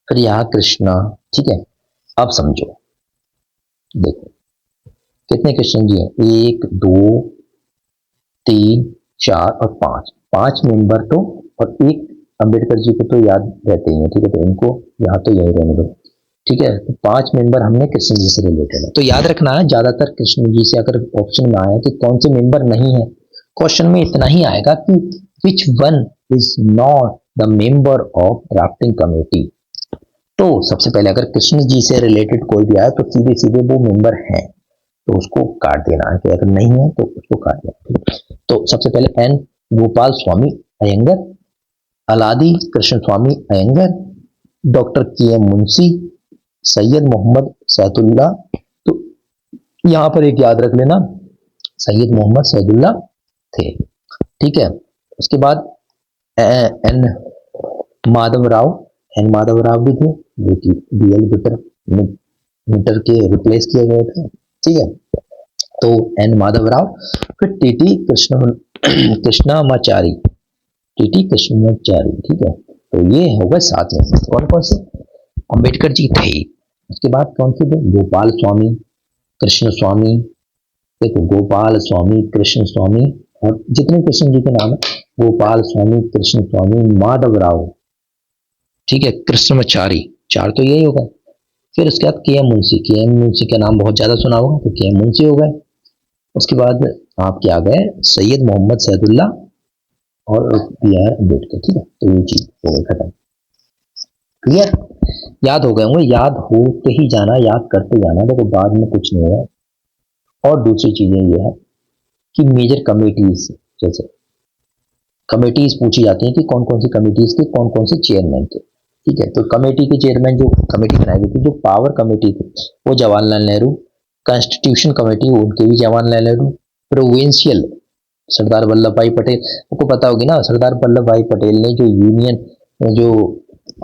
फिर यहाँ कृष्णा। ठीक है, अब समझो, देखो कितने कृष्ण जी हैं, 1 2 3 4 और 5, 5 मेंबर तो, और एक अंबेडकर जी को तो याद रहते ही है। ठीक है, तो इनको यहाँ तो यही रहने दो। ठीक है, तो 5 मेंबर हमने कृष्ण जी से रिलेटेड है, तो याद रखना है, ज्यादातर कृष्ण जी से अगर ऑप्शन में आया कि कौन से मेंबर नहीं है, क्वेश्चन में इतना ही आएगा कि which one is not the member of drafting committee. तो सबसे पहले अगर कृष्ण जी से रिलेटेड कोई भी आया तो सीधे सीधे वो मेंबर है, तो उसको काट देना है, कि अगर नहीं है तो उसको काट देना। तो सबसे पहले एन गोपाल स्वामी अयंगर, अलादी कृष्ण स्वामी अयंगर, डॉक्टर के.एम. मुंशी, सैयद मोहम्मद सैदुल्ला। तो यहाँ पर एक याद रख लेना, सैयद मोहम्मद सैदुल्ला थे। ठीक है, उसके बाद एन माधव राव, एन माधव राव भी थे, जो कि बीएल मीटर के रिप्लेस किए गए थे। ठीक है, तो एन माधव राव, फिर टीटी कृष्णामाचारी, टीटी कृष्णामाचारी। ठीक है, तो ये हो गए 7 में। कौन कौन से? अंबेडकर जी थे। उसके बाद कौन से थे? गोपाल स्वामी, कृष्ण स्वामी, देखो गोपाल स्वामी, कृष्ण स्वामी, और जितने कृष्ण जी के नाम है, गोपाल स्वामी, कृष्ण स्वामी, माधव राव, ठीक है, कृष्णमाचारी, 4 तो यही होगा। फिर उसके बाद के.एम. मुंशी, के.एम. मुंशी का नाम बहुत ज्यादा सुना होगा, तो के.एम. मुंशी हो गए। उसके बाद आपके आ गए सैयद मोहम्मद सैदुल्ला और बी.आर. अम्बेडकर। ठीक है, तो ये चीज हो गई खत्म। क्लियर? याद हो गए होंगे, याद होते ही जाना, याद करते जाना, देखो बाद में कुछ नहीं होगा। और दूसरी चीजें ये है कि मेजर कमेटीज, जैसे कमेटीज पूछी जाती हैं कि कौन कौन सी कमेटीज के कौन कौन से चेयरमैन थे। ठीक है, तो कमेटी के चेयरमैन, जो कमेटी बनाई गई थी, जो पावर कमेटी थी, वो जवाहरलाल नेहरू, कॉन्स्टिट्यूशन कमेटी उनके भी जवाहरलाल नेहरू, प्रोविंशियल सरदार वल्लभ भाई पटेल। आपको पता होगी ना, सरदार वल्लभ भाई पटेल ने जो यूनियन, जो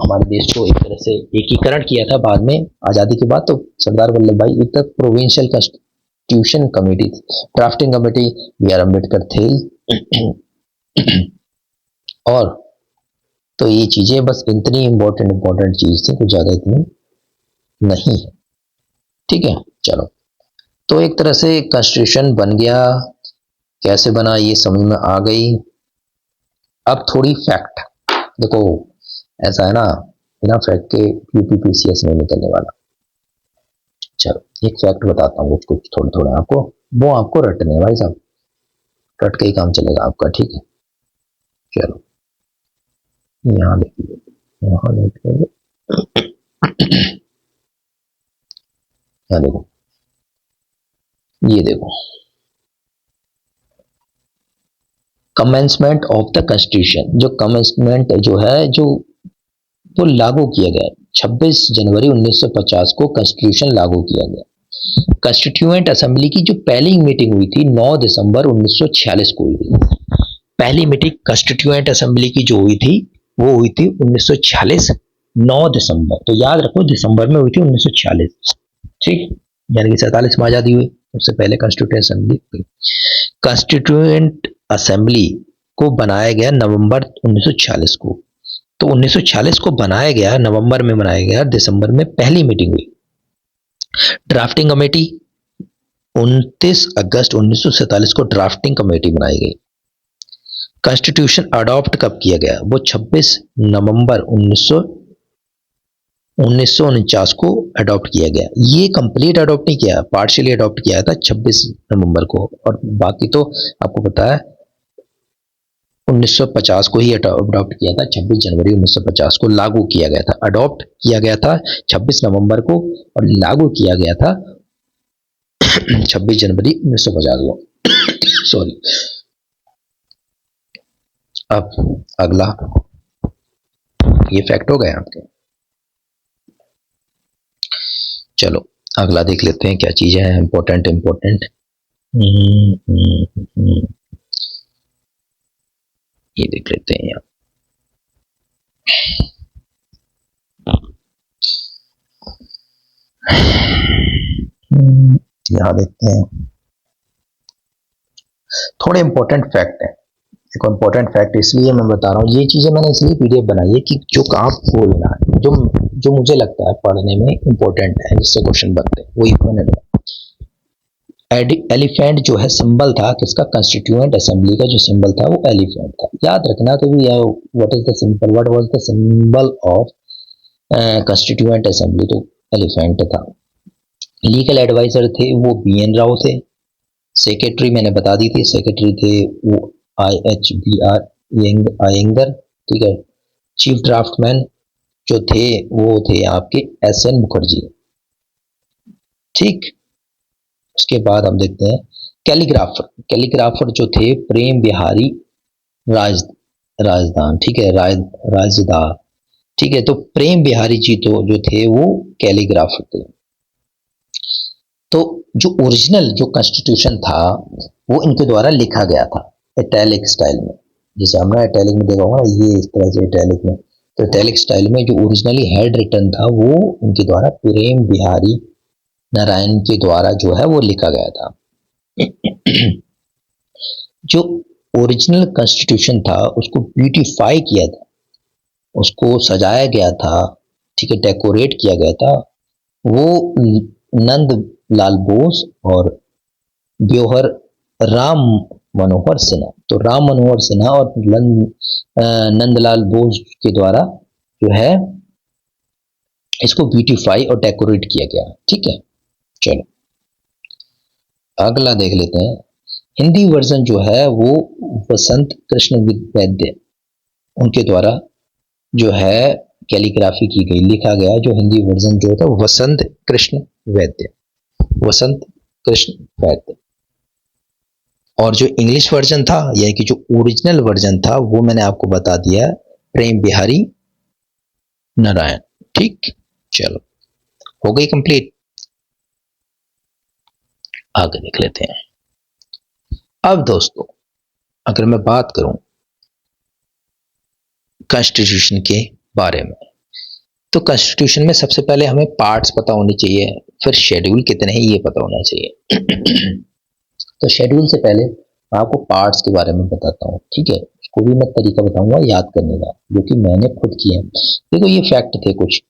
हमारे देश को एक तरह से एकीकरण किया था बाद में आजादी के बाद, तो सरदार वल्लभ भाई एक तक प्रोविंशियल कॉन्स्टिट्यूशन कमेटी थी, ड्राफ्टिंग कमेटी बी.आर. अम्बेडकर थे। और तो ये चीजें बस इतनी इंपॉर्टेंट चीज थी, कुछ ज्यादा इतनी नहीं है। ठीक है, चलो, तो एक तरह से कॉन्स्टिट्यूशन बन गया। कैसे बना ये समझ में आ गई। अब थोड़ी फैक्ट देखो, ऐसा है ना, बिना फैक्ट के यूपीपीसीएस नहीं निकलने वाला। चलो एक फैक्ट बताता हूँ, कुछ थोड़ा थोड़ा आपको, वो आपको रटने है भाई साहब, रट के ही काम चलेगा आपका। ठीक है, चलो यहाँ देखिए, यहाँ देखिए, यहाँ देखो, ये देखो, कमेंसमेंट ऑफ द कॉन्स्टिट्यूशन, जो कमेंसमेंट जो है, जो वो लागू किया गया 26 जनवरी 1950 को कॉन्स्टिट्यूशन लागू किया गया। कॉन्स्टिट्यूएंट असेंबली की जो पहली मीटिंग हुई थी 9 दिसंबर 1946 को हुई थी। पहली मीटिंग कॉन्स्टिट्यूएंट असेंबली की जो हुई थी, वो हुई थी 1946 9 दिसंबर। तो याद रखो, दिसंबर में हुई थी 1946। ठीक, यानी कि 47 में आजादी हुई, उससे पहले कॉन्स्टिट्यूएंट असेंबली हुई। कॉन्स्टिट्यूएंट असेंबली को बनाया गया नवंबर 1946 को। तो 1946 को बनाया गया, नवंबर में बनाया गया, दिसंबर में पहली मीटिंग हुई। ड्राफ्टिंग कमेटी 29 अगस्त 1947 को ड्राफ्टिंग कमेटी बनाई गई। कॉन्स्टिट्यूशन अडॉप्ट कब किया गया? वो 26 नवंबर 1949 को अडॉप्ट किया गया। ये कंप्लीट अडॉप्ट नहीं किया, पार्शियली अडॉप्ट किया था 26 नवंबर को, और बाकी तो आपको पता है 1950 को ही अडॉप्ट किया था। 26 जनवरी 1950 को लागू किया गया था, अडॉप्ट किया गया था 26 नवंबर को, और लागू किया गया था 26 जनवरी 1950 को। सॉरी। अब अगला, ये फैक्ट हो गए आपके। चलो अगला देख लेते हैं क्या चीजें हैं इंपॉर्टेंट। ये देख लेते हैं यहाँ। यहाँ देखते हैं, थोड़े इंपॉर्टेंट फैक्ट है। एक इंपॉर्टेंट फैक्ट इसलिए मैं बता रहा हूँ, ये चीजें मैंने इसलिए पीडीएफ बनाई है कि जो आप बोलना, जो मुझे लगता है पढ़ने में इंपॉर्टेंट है, जिससे क्वेश्चन बनते हैं, वही मैंने एलिफेंट जो है सिंबल था किसका? कॉन्स्टिट्यूएंट असेंबली का जो सिंबल था वो एलिफेंट था। याद रखना कभी, what is the symbol, what was the symbol of constituent assembly? तो एलिफेंट था। लीगल एडवाइजर थे वो बी.एन. राव थे। सेक्रेटरी मैंने बता दी थी, सेक्रेटरी थे वो I.H.B.R. अयंगर। ठीक है, चीफ ड्राफ्टमैन जो थे वो थे आपके S.N. मुखर्जी। ठीक, उसके बाद हम देखते हैं कैलीग्राफर जो थे प्रेम बिहारी राजदान, ठीक है, राजदा, ठीक है। तो प्रेम बिहारी जी तो जो थे वो कैलीग्राफर थे। तो जो ओरिजिनल जो कॉन्स्टिट्यूशन था वो इनके द्वारा लिखा गया था इटैलिक स्टाइल में। जैसे हमने इटैलिक में देखा होगा ना, ये इस तरह से इटैलिक में, तो इटैलिक स्टाइल में जो ओरिजिनली हैंड रिटन था वो इनके द्वारा प्रेम बिहारी नारायण के द्वारा जो है वो लिखा गया था। जो ओरिजिनल कॉन्स्टिट्यूशन था उसको ब्यूटीफाई किया था, उसको सजाया गया था, ठीक है, डेकोरेट किया गया था, वो नंद लाल बोस और ब्योहर राम मनोहर सिन्हा। तो राम मनोहर सिन्हा और नंदलाल बोस के द्वारा जो है इसको ब्यूटीफाई और डेकोरेट किया गया, ठीक है। चलो अगला देख लेते हैं। हिंदी वर्जन जो है वो वसंत कृष्ण वैद्य उनके द्वारा जो है कैलीग्राफी की गई, लिखा गया। जो हिंदी वर्जन जो था वसंत कृष्ण वैद्य, वसंत कृष्ण वैद्य। और जो इंग्लिश वर्जन था यानी कि जो ओरिजिनल वर्जन था वो मैंने आपको बता दिया, प्रेम बिहारी नारायण, ठीक। चलो हो गई कंप्लीट, आगे देख लेते हैं। अब दोस्तों अगर मैं बात करूं कॉन्स्टिट्यूशन के बारे में, तो कॉन्स्टिट्यूशन में सबसे पहले हमें पार्ट्स पता होने चाहिए, फिर शेड्यूल कितने हैं ये पता होना चाहिए। तो शेड्यूल से पहले मैं आपको पार्ट्स के बारे में बताता हूँ, ठीक है। उसको भी मैं तरीका बताऊंगा याद करने का, जो कि मैंने खुद किया। देखो ये फैक्ट थे कुछ,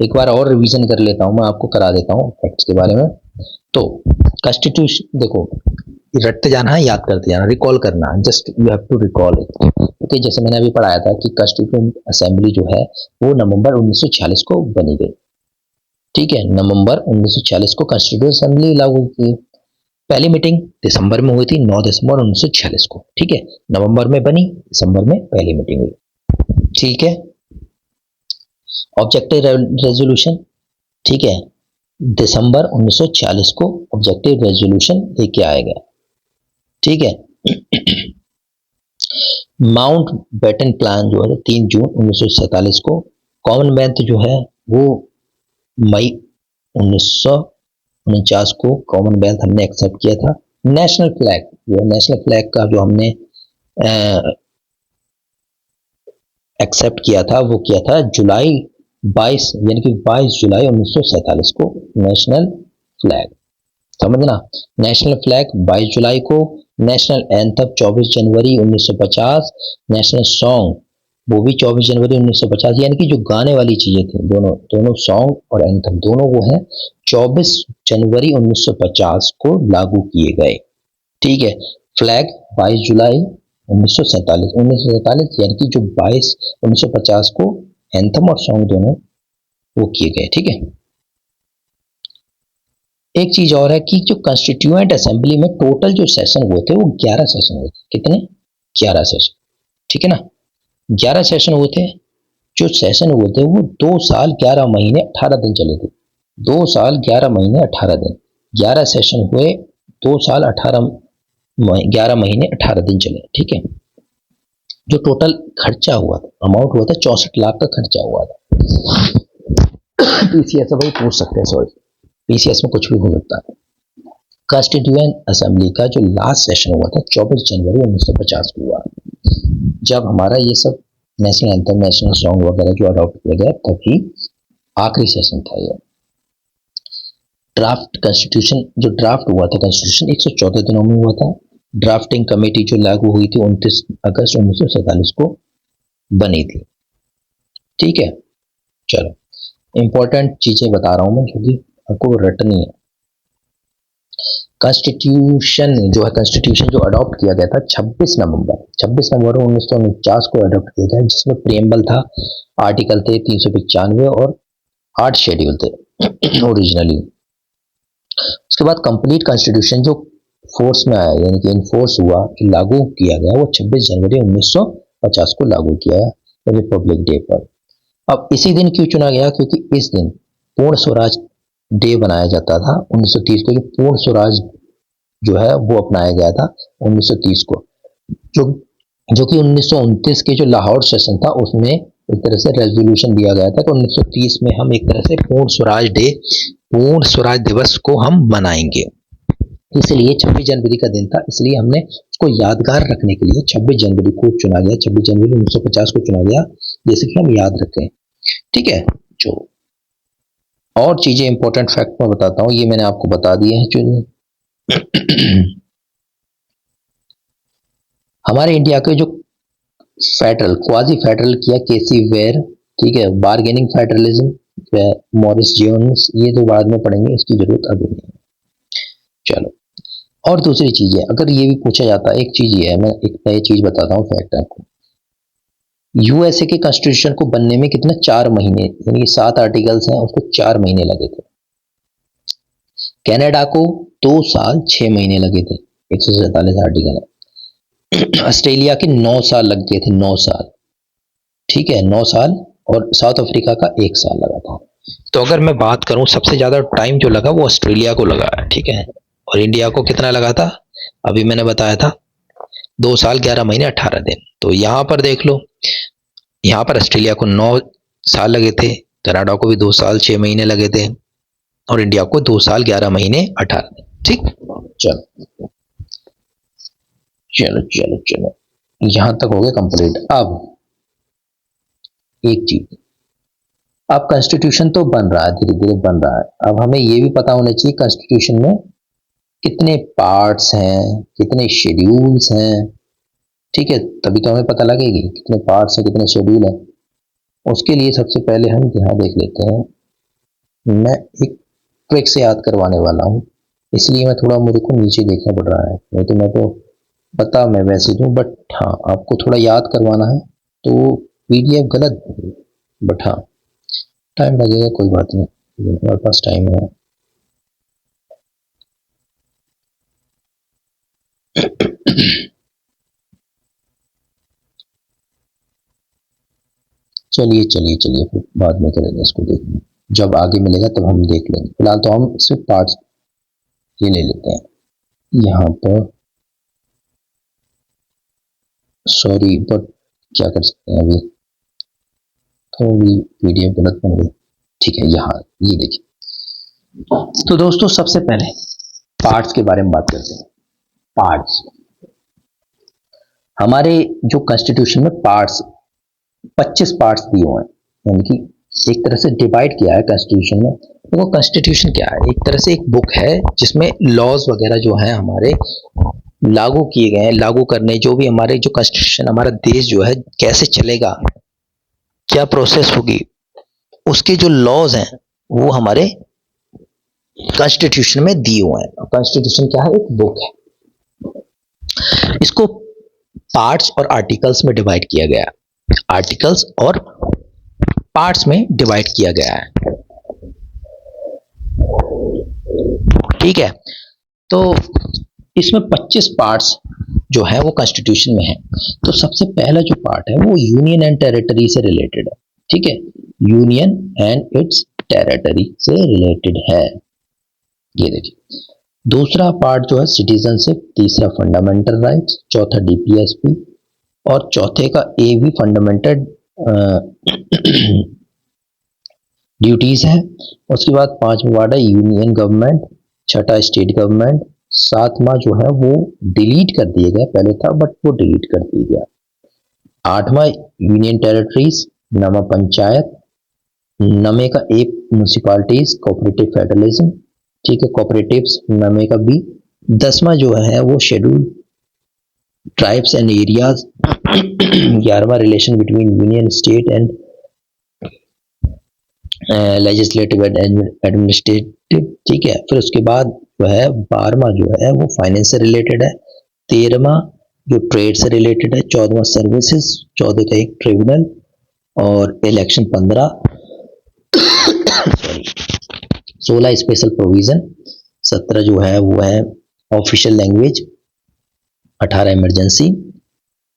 एक बार और रिवीजन कर लेता हूँ, मैं आपको करा देता हूँ फैक्ट्स के बारे में। तो कॉन्स्टिट्यूशन देखो, रटते जाना है, याद करते जाना, रिकॉल करना, just you have to recall it. Okay, जैसे मैंने अभी पढ़ाया था कि कॉन्स्टिट्यूएंट असेंबली जो है वो नवंबर 1946 को बनी गई, ठीक है। नवंबर 1946 को कॉन्स्टिट्यूएंट असेंबली लागू की। पहली मीटिंग दिसंबर में हुई थी, 9 दिसंबर 1946 को, ठीक है। नवंबर में बनी, दिसंबर में पहली मीटिंग हुई, ठीक है। ऑब्जेक्टिव रेजोल्यूशन, ठीक है, दिसंबर 1940 को ऑब्जेक्टिव रेजोल्यूशन लेके आया गया, ठीक है। माउंट बेटन प्लान जो है 3 जून 1947 को। कॉमनवेल्थ जो है वो मई 1949 को कॉमनवेल्थ हमने एक्सेप्ट किया था। नेशनल फ्लैग जो है, नेशनल फ्लैग का जो हमने एक्सेप्ट किया था वो किया था जुलाई 22 यानी कि 22 जुलाई 1947 को नेशनल फ्लैग, समझना। नेशनल फ्लैग 22 जुलाई को, नेशनल एंथम 24 जनवरी 1950, नेशनल सॉन्ग वो भी 24 जनवरी 1950, यानी कि जो गाने वाली चीजें थी दोनों सॉन्ग और एंथम दोनों वो है 24 जनवरी 1950 को लागू किए गए, ठीक है। फ्लैग 22 जुलाई 1947 यानी कि जो 1950 को एंथम और सॉन्ग दोनों वो किए गए, ठीक है। एक चीज और है कि जो कॉन्स्टिट्यूएंट असेंबली में टोटल जो सेशन हुए थे वो 11 सेशन हुए थे। कितने? 11 सेशन, ठीक है ना। 11 सेशन हुए थे। जो सेशन हुए थे वो 2 साल 11 महीने 18 दिन चले थे। 2 साल 11 महीने 18 दिन, 11 सेशन हुए, 2 साल 11 महीने 18 दिन चले, ठीक है। जो टोटल खर्चा हुआ था, अमाउंट हुआ था 64 लाख का खर्चा हुआ था। पीसीएस से भाई पूछ सकते हैं, सॉरी पीसीएस में कुछ भी हो सकता है। कॉन्स्टिट्यूएंट असेंबली का जो लास्ट सेशन हुआ था 24 जनवरी 1950 को हुआ, जब हमारा ये सब नेशनल एंथम, नेशनल सॉन्ग वगैरह जो अडॉप्ट किया गया, तभी आखिरी सेशन था ये। ड्राफ्ट कॉन्स्टिट्यूशन जो ड्राफ्ट हुआ था कॉन्स्टिट्यूशन 114 दिनों में हुआ था। ड्राफ्टिंग कमेटी जो लागू हुई थी 29 अगस्त 1947 को बनी थी, ठीक है। चलो इंपॉर्टेंट चीजें बता रहा हूं मैं क्योंकि आपको रटनी है। कॉन्स्टिट्यूशन जो है, कॉन्स्टिट्यूशन जो अडॉप्ट किया गया था 26 नवंबर 1949 को अडॉप्ट किया गया, जिसमें प्रीएम्बल था, आर्टिकल थे 395 और 8 शेड्यूल थे ओरिजिनली। उसके बाद कंप्लीट कॉन्स्टिट्यूशन जो फोर्स में आया यानी कि इनफोर्स हुआ, जो लागू किया गया, वो 26 जनवरी 1950 को लागू किया गया रिपब्लिक डे पर। अब इसी दिन क्यों चुना गया? क्योंकि इस दिन पूर्ण स्वराज डे बनाया जाता था 1930 को। जो पूर्ण स्वराज जो है वो अपनाया गया था 1930 को, जो जो कि 1929 के जो लाहौर सेशन था उसमें एक तरह से रेजोल्यूशन दिया गया था कि 1930 में हम एक तरह से पूर्ण स्वराज दिवस को हम मनाएंगे। इसलिए 26 जनवरी का दिन था, इसलिए हमने उसको यादगार रखने के लिए 26 जनवरी को चुना गया, 26 जनवरी 1950 को चुना गया, जैसे कि हम याद रखें। ठीक है, जो और चीजें इंपॉर्टेंट फैक्ट मैं बताता हूँ, ये मैंने आपको बता दिए हैं। जो हमारे इंडिया के जो फेडरल क्वाजी फेडरल किया केसी वेयर, ठीक है, बार्गेनिंग फेडरलिज्म मॉरिस जोन्स, ये तो बाद में पढ़ेंगे, इसकी जरूरत अभी नहीं है। चलो, और दूसरी चीज है, अगर ये भी पूछा जाता है, एक चीज ये है, मैं एक नई चीज बताता हूँ फैक्ट आपको। यूएसए के कॉन्स्टिट्यूशन को बनने में कितना 4 महीने, यानी 7 आर्टिकल्स हैं, उसको 4 महीने लगे थे। कनाडा को 2 साल 6 महीने लगे थे, 147 आर्टिकल है। ऑस्ट्रेलिया के 9 साल लग गए थे, 9 साल, ठीक है, 9 साल, और साउथ अफ्रीका का 1 साल लगा था। तो अगर मैं बात करूं, सबसे ज्यादा टाइम जो लगा वो ऑस्ट्रेलिया को लगा है, ठीक है, और इंडिया को कितना लगा था, अभी मैंने बताया था 2 साल 11 महीने 18 दिन। तो यहां पर देख लो, यहां पर ऑस्ट्रेलिया को 9 साल लगे थे, कनाडा को भी 2 साल 6 महीने लगे थे, और इंडिया को 2 साल 11 महीने 18 दिन। ठीक, चलो चलो चलो चलो, यहां तक हो गया कंप्लीट। अब एक चीज, अब कॉन्स्टिट्यूशन तो बन रहा है, धीरे धीरे बन रहा है, अब हमें ये भी पता होना चाहिए कॉन्स्टिट्यूशन में कितने पार्ट्स हैं, कितने शेड्यूल्स हैं, ठीक है, तभी तो हमें पता लगेगी कितने पार्ट्स हैं, कितने शेड्यूल हैं। उसके लिए सबसे पहले हम यहाँ देख लेते हैं, मैं एक ट्रिक से याद करवाने वाला हूँ, इसलिए मैं थोड़ा, मुझे को नीचे देखना पड़ रहा है, नहीं तो मैं तो पता मैं वैसे दूँ, बट हाँ आपको थोड़ा याद करवाना है तो पीडीएफ गलत, बट हाँ टाइम लगेगा, कोई बात नहीं, हमारे पास टाइम है। चलिए चलिए चलिए, फिर बाद में करेंगे इसको, देखना जब आगे मिलेगा तब हम देख लेंगे। फिलहाल तो हम सिर्फ पार्ट्स ये ले लेते हैं यहाँ पर, सॉरी बट क्या कर सकते हैं, अभी थोड़ी पीडीएफ गलत बन गई, ठीक है, यहाँ ये देखिए। तो दोस्तों सबसे पहले पार्ट्स के बारे में बात करते हैं। पार्ट्स, हमारे जो कॉन्स्टिट्यूशन में पार्ट्स 25 पार्ट्स दिए हुए हैं, यानी कि एक तरह से डिवाइड किया है कॉन्स्टिट्यूशन में। तो वो कॉन्स्टिट्यूशन क्या है, एक तरह से एक बुक है जिसमें लॉज वगैरह जो है हमारे लागू किए गए हैं, लागू करने, जो भी हमारे जो कॉन्स्टिट्यूशन, हमारा देश जो है कैसे चलेगा, क्या प्रोसेस होगी, उसके जो लॉज हैं वो हमारे कॉन्स्टिट्यूशन में दिए हुए हैं। कॉन्स्टिट्यूशन क्या है, एक बुक है, इसको पार्ट्स और आर्टिकल्स में डिवाइड किया गया है, आर्टिकल्स और पार्ट्स में डिवाइड किया गया है, ठीक है। तो इसमें 25 पार्ट्स जो है वो कॉन्स्टिट्यूशन में है। तो सबसे पहला जो पार्ट है वो यूनियन एंड टेरिटरी से रिलेटेड है, ठीक है, यूनियन एंड इट्स टेरिटरी से रिलेटेड है, ये देखिए। दूसरा पार्ट जो है सिटीजनशिप, तीसरा फंडामेंटल राइट्स, चौथा डीपीएसपी, और चौथे का ए भी फंडामेंटल ड्यूटीज है। उसके बाद 5वां वार्ड है यूनियन गवर्नमेंट, छठा स्टेट गवर्नमेंट, 7वां जो है वो डिलीट कर दिया गया, पहले था बट वो डिलीट कर दिया गया, 8वां यूनियन टेरिटरीज, 9वां पंचायत, 9वें का ए म्यूनिसिपालिटीज, कोऑपरेटिव फेडरलिज्म, ठीक है, कोऑपरेटिव्स 9वें का बी, 10वां जो है वो शेड्यूल ट्राइब्स एंड एरियाज, 11वां relation between union state and legislative and administrative, ठीक है। फिर उसके बाद जो है 12वां जो है वो फाइनेंस से रिलेटेड है, 13वां जो ट्रेड से रिलेटेड है, 14वां सर्विसेज, 14 का एक ट्रिब्यूनल, और इलेक्शन 15, सॉरी 16 स्पेशल प्रोविजन, 17 जो है वो है ऑफिशियल लैंग्वेज, 18 इमरजेंसी,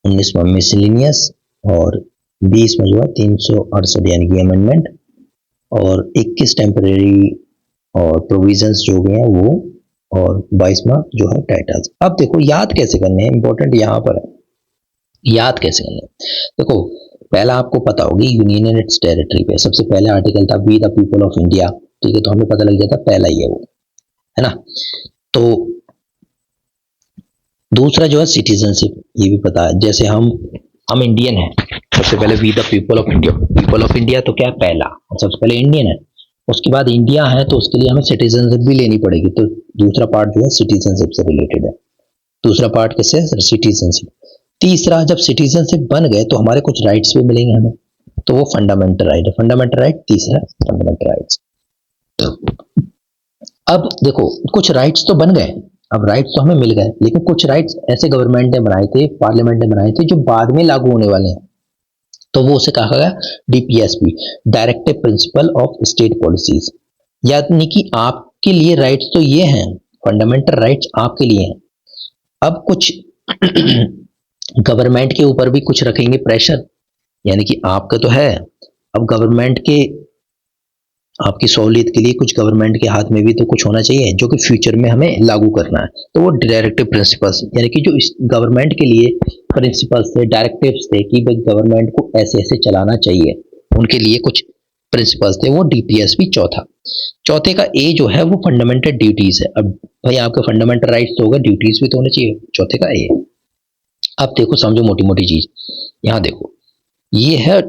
19वां मिसलिनियस, और 20 में जो है 368 यानी कि अमेंडमेंट, और 21 टेम्परेरी और प्रोविजंस जो भी हैं वो, और 22वां जो है टाइटल्स। अब देखो याद कैसे करने हैं, इंपॉर्टेंट यहाँ पर है, याद कैसे करना है? देखो, पहला आपको पता होगी यूनियन एंड इट्स टेरिटरी पे सबसे पहला आर्टिकल था we the people of India. ठीक है, तो हमें पता लग गया था पहला ही है वो, है ना। तो दूसरा जो है सिटीजनशिप, ये भी पता है, जैसे हम इंडियन हैं, सबसे पहले we the people of India, people of India तो क्या है पहला, सबसे पहले इंडियन है, उसके बाद इंडिया है तो उसके लिए हमें सिटीजनशिप भी लेनी पड़ेगी, तो दूसरा पार्ट जो है सिटीजनशिप से रिलेटेड है। दूसरा पार्ट किससे? सिटीजनशिप। तीसरा, जब सिटीजनशिप बन गए तो हमारे कुछ राइट्स भी मिलेंगे हमें, तो वो फंडामेंटल राइट है, फंडामेंटल राइट तीसरा फंडामेंटल राइट्स। अब देखो, कुछ राइट्स तो बन गए, अब राइट्स तो हमें मिल गए, लेकिन कुछ राइट्स ऐसे गवर्नमेंट ने बनाए थे, पार्लियामेंट ने बनाए थे, जो बाद में लागू होने वाले हैं, तो वो उसे कहा गया DPSP, directive principle of state policies. यानी कि आपके लिए राइट्स तो ये हैं, फंडामेंटल राइट्स आपके लिए हैं। अब कुछ गवर्नमेंट के ऊपर भी कुछ रखेंगे प्रेशर, यानी कि आपका तो है, अब गवर्नमेंट के आपकी सहूलियत के लिए कुछ गवर्नमेंट के हाथ में भी तो कुछ होना चाहिए, जो कि फ्यूचर में हमें लागू करना है, तो वो डायरेक्टिव प्रिंसिपल्स, यानी कि जो इस गवर्नमेंट के लिए प्रिंसिपल्स थे, डायरेक्टिव्स थे कि भाई गवर्नमेंट को ऐसे ऐसे चलाना चाहिए, उनके लिए कुछ प्रिंसिपल्स थे, वो डीपीएसपी चौथा। चौथे का ए जो है वो फंडामेंटल ड्यूटीज है। अब भाई आपके फंडामेंटल राइट्स तो होगा, ड्यूटीज भी तो होने चाहिए, चौथे का ए। अब देखो, समझो मोटी मोटी चीज, यहाँ देखो, ये है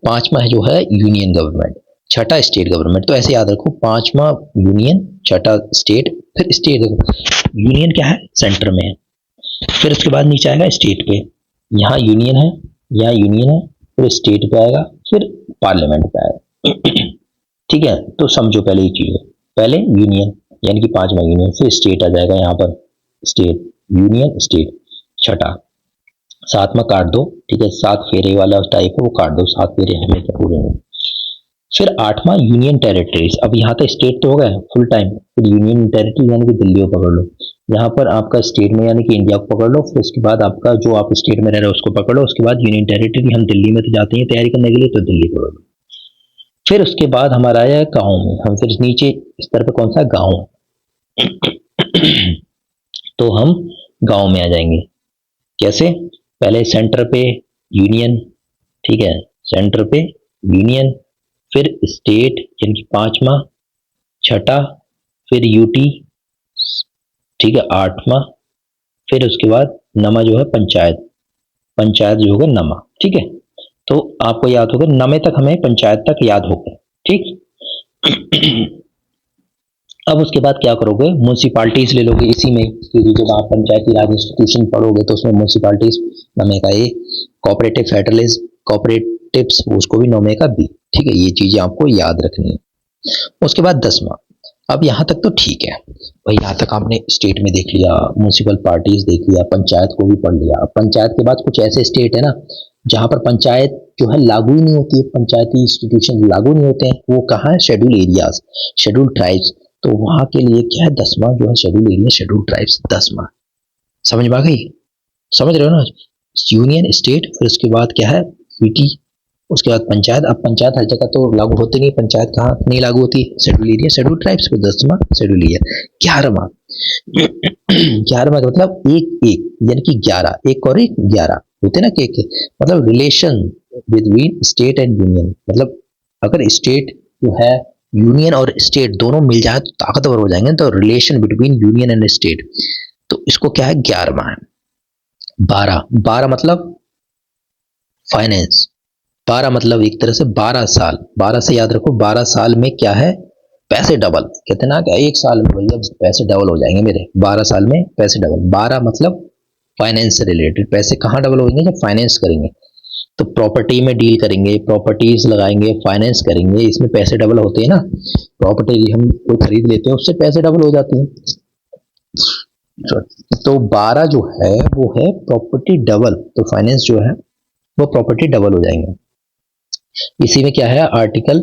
पांचवा जो है यूनियन गवर्नमेंट, छठा स्टेट गवर्नमेंट, तो ऐसे याद रखो, पांचवा यूनियन, छठा स्टेट, फिर स्टेट। यूनियन क्या है? सेंटर में है, फिर उसके बाद नीचे आएगा स्टेट पे, यहाँ यूनियन है, यहाँ यूनियन है, फिर स्टेट पे आएगा, फिर पार्लियामेंट पे आएगा। ठीक है, तो समझो पहले ये चीज है, पहले यूनियन यानी कि पांचवा यूनियन, फिर स्टेट आ जाएगा यहाँ पर, स्टेट, यूनियन, स्टेट, छठा, सातवां काट दो, ठीक है, सात फेरे वाला टाइप है वो काट दो, सात फेरे हमेशा पूरे हैं। फिर आठवां यूनियन टेरिटरीज, अब यहाँ तक स्टेट तो हो गया फुल टाइम, फिर यूनियन टेरिटरी यानी कि दिल्ली को पकड़ लो, यहाँ पर आपका स्टेट में यानी कि इंडिया को पकड़ लो, फिर उसके बाद आपका जो आप स्टेट में रह रहे हो उसको पकड़ लो, उसके बाद यूनियन टेरिटरी, हम दिल्ली में तो जाते हैं तैयारी करने के लिए, तो दिल्ली पकड़ लो। फिर उसके बाद हमारा आया गाँव में, हम फिर नीचे स्तर पर कौन सा? गाँव। तो हम गाँव में आ जाएंगे, कैसे? पहले सेंटर पे यूनियन, ठीक है, सेंटर पे यूनियन, फिर स्टेट यानी कि पांचवा, छठा, फिर यूटी, ठीक है, आठवां, फिर उसके बाद नमा जो है पंचायत, पंचायत जो होगा नमा, ठीक है। तो आपको याद होगा नमे तक, हमें पंचायत तक याद होगा, ठीक। अब उसके बाद क्या करोगे? म्यूनसिपालिटीज ले लोगे इसी में, क्योंकि जब आप पंचायती राज इंस्टीट्यूशन पढ़ोगे तो उसमें म्यूनसिपालिटीज नमे का ए, कोऑपरेटिव फेडरलिज्म, कोऑपरेटिव्स उसको भी नमे का बी, ठीक है, ये चीजें आपको याद रखनी है। उसके बाद 10वां, अब यहाँ तक तो ठीक है भाई, यहाँ तक आपने स्टेट में देख लिया, म्यूनसिपल पार्टीज देख लिया, पंचायत को भी पढ़ लिया। अब पंचायत के बाद कुछ ऐसे स्टेट है ना जहाँ पर पंचायत जो है लागू ही नहीं होती है, पंचायती इंस्टीट्यूशन लागू नहीं होते हैं, वो कहाँ है? शेड्यूल एरियाज, शेड्यूल ट्राइब्स, तो वहां के लिए क्या है? 10वां जो है शेड्यूल एरिया, शेड्यूल ट्राइब्स 10वां। समझ में आ गई? समझ रहे हो ना? यूनियन, स्टेट, फिर उसके बाद क्या है? यूटी, उसके बाद पंचायत। अब पंचायत हर जगह तो लागू होती नहीं, पंचायत कहाँ नहीं लागू होती? शेड्यूल एरिया, शेड्यूल ट्राइब्स, फिर 10वां शेड्यूल एरिया। 11वां 11वां का मतलब एक एक यानी कि 11, एक और एक 11 होते ना, के मतलब relation between state and union, मतलब अगर स्टेट जो है, यूनियन और स्टेट दोनों मिल जाए तो ताकतवर हो जाएंगे, तो relation between union and state, तो इसको क्या है? 11वां है। 12 मतलब फाइनेंस, 12 मतलब एक तरह से 12 साल, 12 से याद रखो, 12 साल में क्या है? पैसे डबल, कहते ना क्या एक साल में भैया पैसे डबल हो जाएंगे मेरे, 12 साल में पैसे डबल। 12 मतलब फाइनेंस से रिलेटेड, पैसे कहाँ डबल होंगे? जब फाइनेंस करेंगे, तो प्रॉपर्टी में डील करेंगे, प्रॉपर्टीज लगाएंगे, फाइनेंस करेंगे, इसमें पैसे डबल होते हैं ना। प्रॉपर्टी हम कोई खरीद लेते हैं, उससे पैसे डबल हो जाते हैं। तो 12 जो है वो है प्रॉपर्टी डबल, तो फाइनेंस जो है वो प्रॉपर्टी डबल हो जाएंगे। इसी में क्या है? Article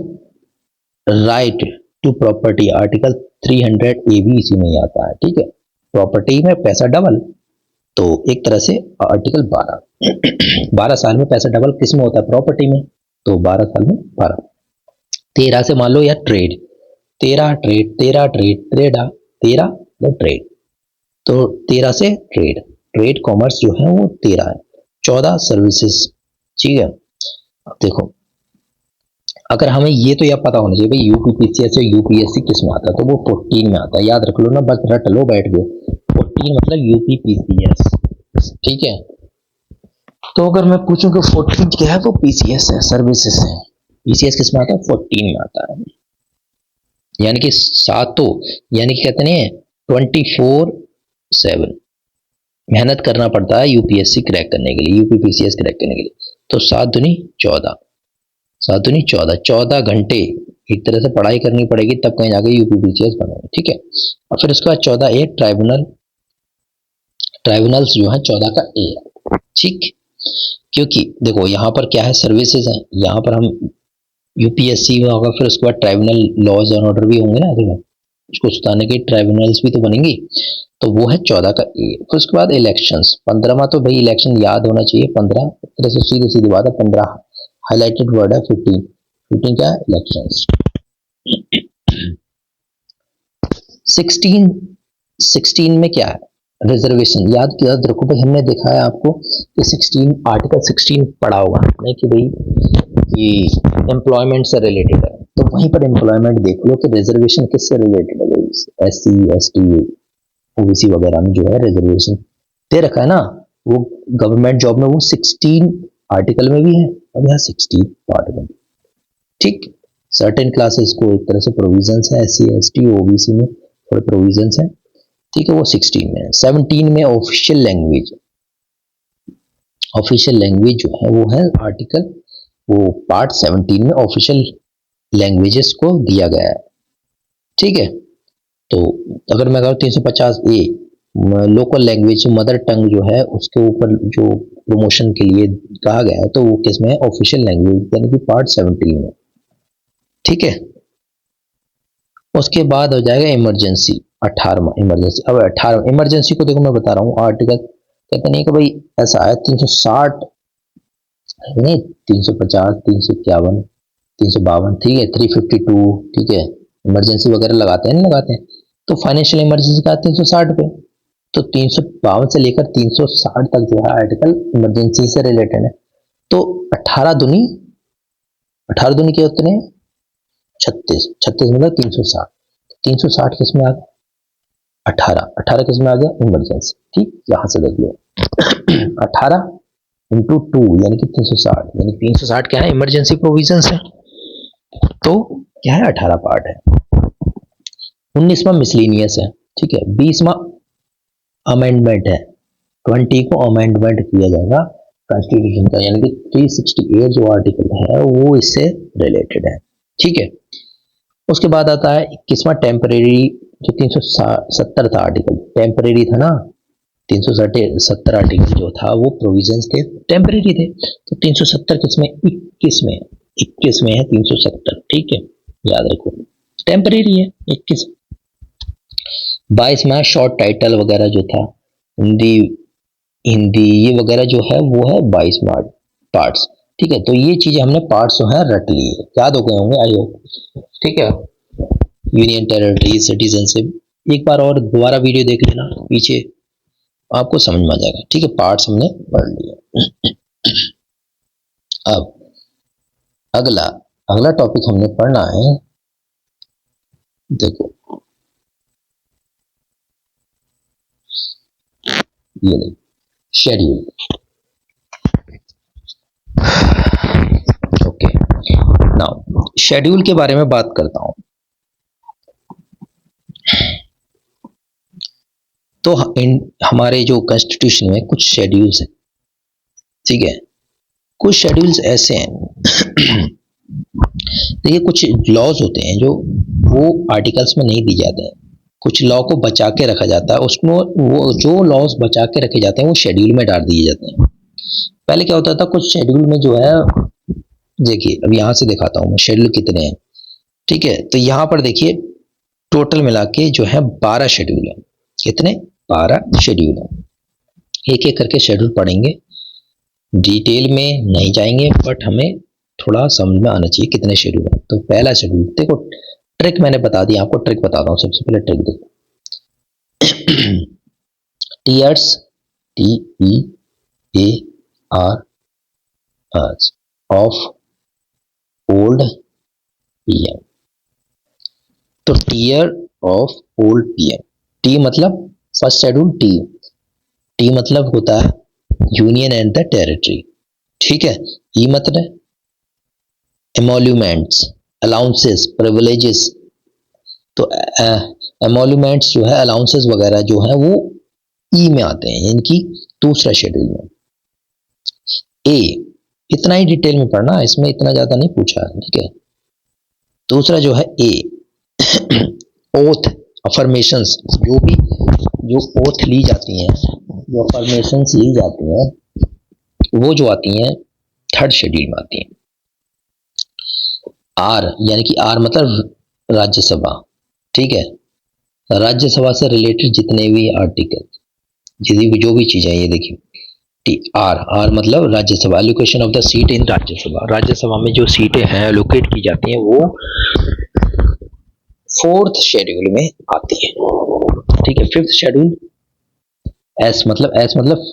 right to property, article 300 A भी इसी में ही आता है, ठीक है। प्रॉपर्टी में पैसा डबल, तो एक तरह से आर्टिकल 12 साल में पैसा डबल किस में होता है? प्रॉपर्टी में, तो 12 साल में 12। 13 से मान लो यार ट्रेड, 13 ट्रेड, 13 ट्रेड, ट्रेडा 13 ट्रेड, तो 13 से ट्रेड, ट्रेड कॉमर्स जो है वो 13 है। 14 सर्विसेज। ठीक है, अब देखो, अगर हमें ये तो यह पता होना चाहिए भाई यूपीपीसीएस और यूपीएससी किस में आता है, तो वो 14 में आता है, याद रख लो ना, बस रट लो, बैठ गए। 14 मतलब यूपीपीसीएस। ठीक है, तो अगर मैं पूछूं कि 14 क्या है, तो पीसीएस है, सर्विसेज है। पीसीएस किस में आता है, 14 में आता है, यानी कि सातों, यानी कि कहते नहीं 24/7 मेहनत करना पड़ता है यूपीएससी क्रैक करने के लिए, यूपीपीसीएस क्रैक करने के लिए। तो 7 दूनी 14, 7 दूनी 14, 14 घंटे एक तरह से पढ़ाई करनी पड़ेगी, तब कहीं जाके यूपीपीसीएस बनेगा। ठीक है, और फिर उसके बाद 14 ए ट्राइब्यूनल, ट्राइब्यूनल्स जो है 14 का ए। ठीक, क्योंकि देखो यहाँ पर क्या है, सर्विसेज है, यहाँ पर हम यूपीएससी में होगा, फिर उसके बाद ट्राइब्यूनल लॉज एंड ऑर्डर भी होंगे ना, देखो उसको सुधारने के ट्राइब्यूनल्स भी तो बनेंगी, तो वो है 14 का ए। फिर उसके बाद इलेक्शंस, 15वां तो भाई इलेक्शन याद होना चाहिए, 15 एक तरह से सीधी सीधी बात है, 15 हाईलाइटेड वर्ड है, 15 क्या है, इलेक्शंस। 16 में क्या है, रिजर्वेशन। याद रखो भाई, हमने देखा है आपको कि 16 आर्टिकल 16 पढ़ा होगा नहीं कि भाई कि एम्प्लॉयमेंट से रिलेटेड है, तो वहीं पर एम्प्लॉयमेंट देख लो कि रिजर्वेशन किससे रिलेटेड है, एससी एसटी ओबीसी वगैरह में जो है रिजर्वेशन दे रखा है ना, वो गवर्नमेंट जॉब में वो 16 आर्टिकल में भी है, और यहाँ 16 आर्टिकल। ठीक, सर्टेन क्लासेस को एक तरह से प्रोविजंस है, एससी एसटी ओबीसी में थोड़े प्रोविजंस है। ठीक है, वो 16 में है। 17 में ऑफिशियल लैंग्वेज, ऑफिशियल लैंग्वेज जो है वो है आर्टिकल, वो पार्ट 17 में ऑफिशियल लैंग्वेजेस को दिया गया है। ठीक है, तो अगर मैं कहूँ 350 ए लोकल लैंग्वेज मदर टंग जो है उसके ऊपर जो प्रमोशन के लिए कहा गया है, तो वो किस में है, ऑफिशियल लैंग्वेज, यानी कि पार्ट 17 में। ठीक है, उसके बाद हो जाएगा इमरजेंसी, 18वां इमरजेंसी। अब 18 इमरजेंसी को देखो, मैं बता रहा हूँ आर्टिकल कहते नहीं कि भाई ऐसा है 360 नहीं, 350, 351, 352, ठीक है, 352, ठीक है, इमरजेंसी वगैरह लगाते हैं, नहीं लगाते हैं, तो फाइनेंशियल इमरजेंसी का 360 पे, तो 352 से लेकर 360 तक जो है आर्टिकल इमरजेंसी से रिलेटेड है। तो 18 दूनी के उतने 36, 36 मतलब 360, 360 किस में आ गया, 18 किस में आ गया, इमरजेंसी। ठीक, यहां से देख लो 18 इंटू 2 यानी कि 360, यानी 360 क्या है, इमरजेंसी प्रोविजन है, तो क्या है, 18 पार्ट है। 19वां मिसलेनियस है। ठीक है, 20वां अमेंडमेंट है, 20 को अमेंडमेंट किया जाएगा कॉन्स्टिट्यूशन का, यानी कि 368 जो आर्टिकल है वो इससे रिलेटेड है। ठीक है, उसके बाद आता है 21वां टेम्परेरी, जो 370 था आर्टिकल, टेम्परेरी था ना, 370 आर्टिकल जो था वो प्रोविजंस थे, टेम्परेरी थे, तो 370 किसमें, 21 में, 21 में है 370। ठीक है, याद रखो टेम्परेरी है 21। 22 में शॉर्ट टाइटल वगैरह जो था, हिंदी हिंदी ये वगैरह जो है वो है 22 पार्ट्स। ठीक है, तो ये चीजें हमने पार्ट्स जो है रट लिए, याद हो गए होंगे आई होप। ठीक है, यूनियन टेरिटरी, सिटीजनशिप, एक बार और दोबारा वीडियो देख लेना पीछे, आपको समझ में आ जाएगा। ठीक है, पार्ट्स हमने पढ़ लिए। अब अगला अगला टॉपिक हमने पढ़ना है, देखो ये नहीं, शेड्यूल। ओके, नाउ शेड्यूल के बारे में बात करता हूं। तो हमारे जो कॉन्स्टिट्यूशन में कुछ शेड्यूल्स हैं। ठीक है, कुछ शेड्यूल्स ऐसे हैं देखिए, कुछ लॉज होते हैं जो वो आर्टिकल्स में नहीं दी जाते हैं, कुछ लॉ को बचा के रखा जाता है, उसमें वो जो लॉज बचा के रखे जाते हैं वो शेड्यूल में डाल दिए जाते हैं। पहले क्या होता था, कुछ शेड्यूल में जो है, देखिए अब यहां से दिखाता हूं मैं शेड्यूल कितने हैं। ठीक है, तो यहां पर देखिए टोटल मिला के जो है 12 शेड्यूल है। कितने, 12 शेड्यूल है। एक एक करके शेड्यूल पढ़ेंगे, डिटेल में नहीं जाएंगे, बट हमें थोड़ा समझ में आना चाहिए कितने शेड्यूल है। तो पहला शेड्यूल देखो, ट्रिक मैंने बता दी आपको, ट्रिक बताता हूँ। सबसे पहले ट्रिक देखो, tears, TEA R of old PM. तो tear of old PM, T मतलब फर्स्ट शेड्यूल, टी मतलब होता है यूनियन एंड द टेरिटरी, ठीक है। ई मतलब एमोल्यूमेंट्स, अलाउंसेस, प्रिविलेजेस। तो एमोल्यूमेंट्स जो है, अलाउंसेस वगैरह जो है वो ई में आते हैं, इनकी दूसरा शेड्यूल में। ए, इतना ही डिटेल में पढ़ना, इसमें इतना ज्यादा नहीं पूछा, ठीक है। दूसरा जो है ए, ओथ, अफर्मेशंस, जो ओथ ली जाती हैं, जो अफर्मेशंस ली जाती हैं, वो जो आती हैं थर्ड शेड्यूल में आती हैं। आर यानी कि आर मतलब राज्यसभा, ठीक है। राज्यसभा से रिलेटेड जितने भी आर्टिकल, जो भी चीजें, ये देखिए आर, आर मतलब Rajya Sabha, allocation of the seat इन राज्यसभा, राज्यसभा में जो सीटें हैं एलोकेट की जाती हैं वो फोर्थ शेड्यूल में आती है, ठीक है। फिफ्थ शेड्यूल एस मतलब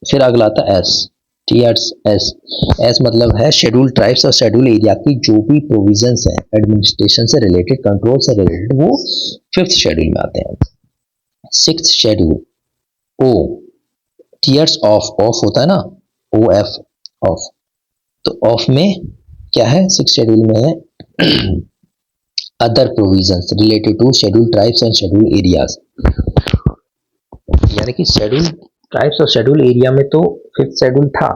फिर अगला आता है एस, एस, एस मतलब है शेड्यूल ट्राइब्स और शेड्यूल एरिया की जो भी प्रोविजंस हैं एडमिनिस्ट्रेशन से रिलेटेड, कंट्रोल से रिलेटेड, वो फिफ्थ शेड्यूल में आते हैं। Sixth schedule O, tears of, of होता है ना, ओ एफ, ऑफ। तो ऑफ में क्या है, सिक्स शेड्यूल में है other provisions related to schedule tribes and schedule areas. यानी कि शेड्यूल ट्राइब्स और शेड्यूल एरिया में तो फिफ्थ शेड्यूल था,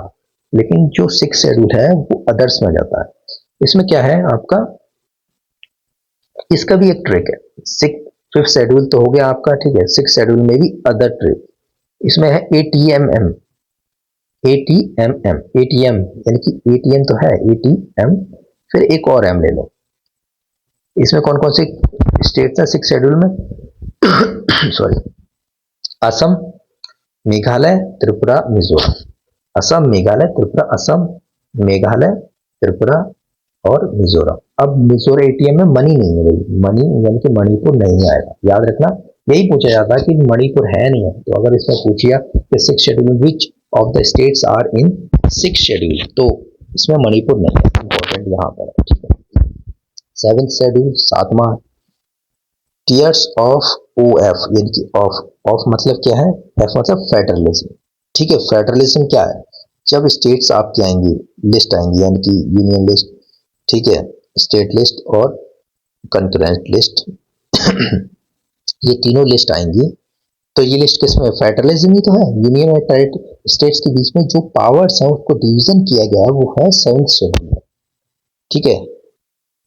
लेकिन जो सिक्स शेड्यूल है वो अदर्स में जाता है। इसमें क्या है आपका, इसका भी एक ट्रिक है। फिफ्थ शेड्यूल तो हो गया आपका, ठीक है। सिक्स शेड्यूल में भी अदर ट्रिक इसमें है, एटीएमएम, एटीएमएम, एटीएम यानी कि एटीएम तो है, एटीएम फिर एक और एम ले लो। इसमें कौन कौन से स्टेट्स हैं सिक्स शेड्यूल में? सॉरी, असम, मेघालय, त्रिपुरा, मिजोरम। असम, मेघालय, त्रिपुरा, असम, मेघालय, त्रिपुरा और मिजोरम। अब मिजोरम एटीएम में मनी नहीं है भाई, मनी यानी कि मणिपुर नहीं आएगा, याद रखना। यही पूछा जाता है कि मणिपुर है नहीं है, तो अगर इसमें पूछिया कि six schedule which of the states are in six schedule, तो इसमें मणिपुर नहीं है, इंपॉर्टेंट यहाँ पर, ठीक है। सेवेंथ शेड्यूल, सातवां, टीयर्स ऑफ ओ एफ यानी कि ऑफ, ऑफ मतलब क्या है, एफ मतलब फेडरलिज्म, ठीक है। फेडरलिज्म क्या है, जब स्टेट्स आपकी आएंगी, लिस्ट आएंगी, यानी कि यूनियन लिस्ट, ठीक है, स्टेट लिस्ट और कंकरेंट लिस्ट, ये तीनों लिस्ट आएंगी, तो ये लिस्ट किसमें, फेडरलिज्म ही तो है। यूनियन और स्टेट्स के बीच में जो पावर्स हैं उसको डिवीजन किया गया है, वो है सेवेंथ शेड्यूल में, ठीक है।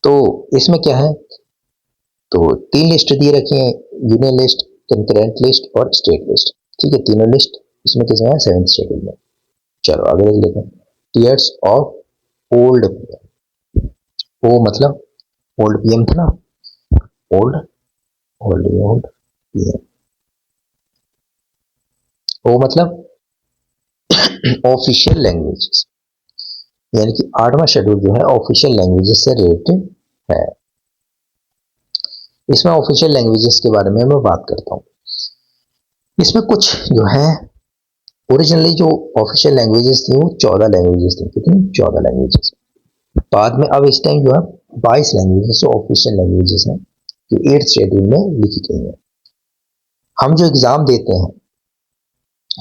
तो इसमें क्या है, तो तीन लिस्ट दिए रखी हैं, यूनियन लिस्ट, कंकरेंट लिस्ट और स्टेट लिस्ट, ठीक है। तीनों लिस्ट इसमें किसमें है, सेवेंथ शेड्यूल में। चलो आगे देख लेते हैं, टीयर्स ऑफ ओल्ड पीएम। ओ मतलब ओल्ड पीएम था ना, ओल्ड, ओल्ड पीएम। ओ मतलब ऑफिशियल लैंग्वेजेस, यानी कि आठवां शेड्यूल जो है ऑफिशियल लैंग्वेजेस से रिलेटेड है। इसमें ऑफिशियल लैंग्वेजेस के बारे में मैं बात करता हूँ। इसमें कुछ जो है, ओरिजिनली जो ऑफिशियल लैंग्वेजेस थी वो 14 लैंग्वेजेस थी, कितनी, 14 लैंग्वेजेस। बाद में अब इस टाइम जो है 22 लैंग्वेजेस ऑफिशियल लैंग्वेजेस हैं जो 8th शेड्यूल में लिखी गई है। हम जो एग्जाम देते हैं,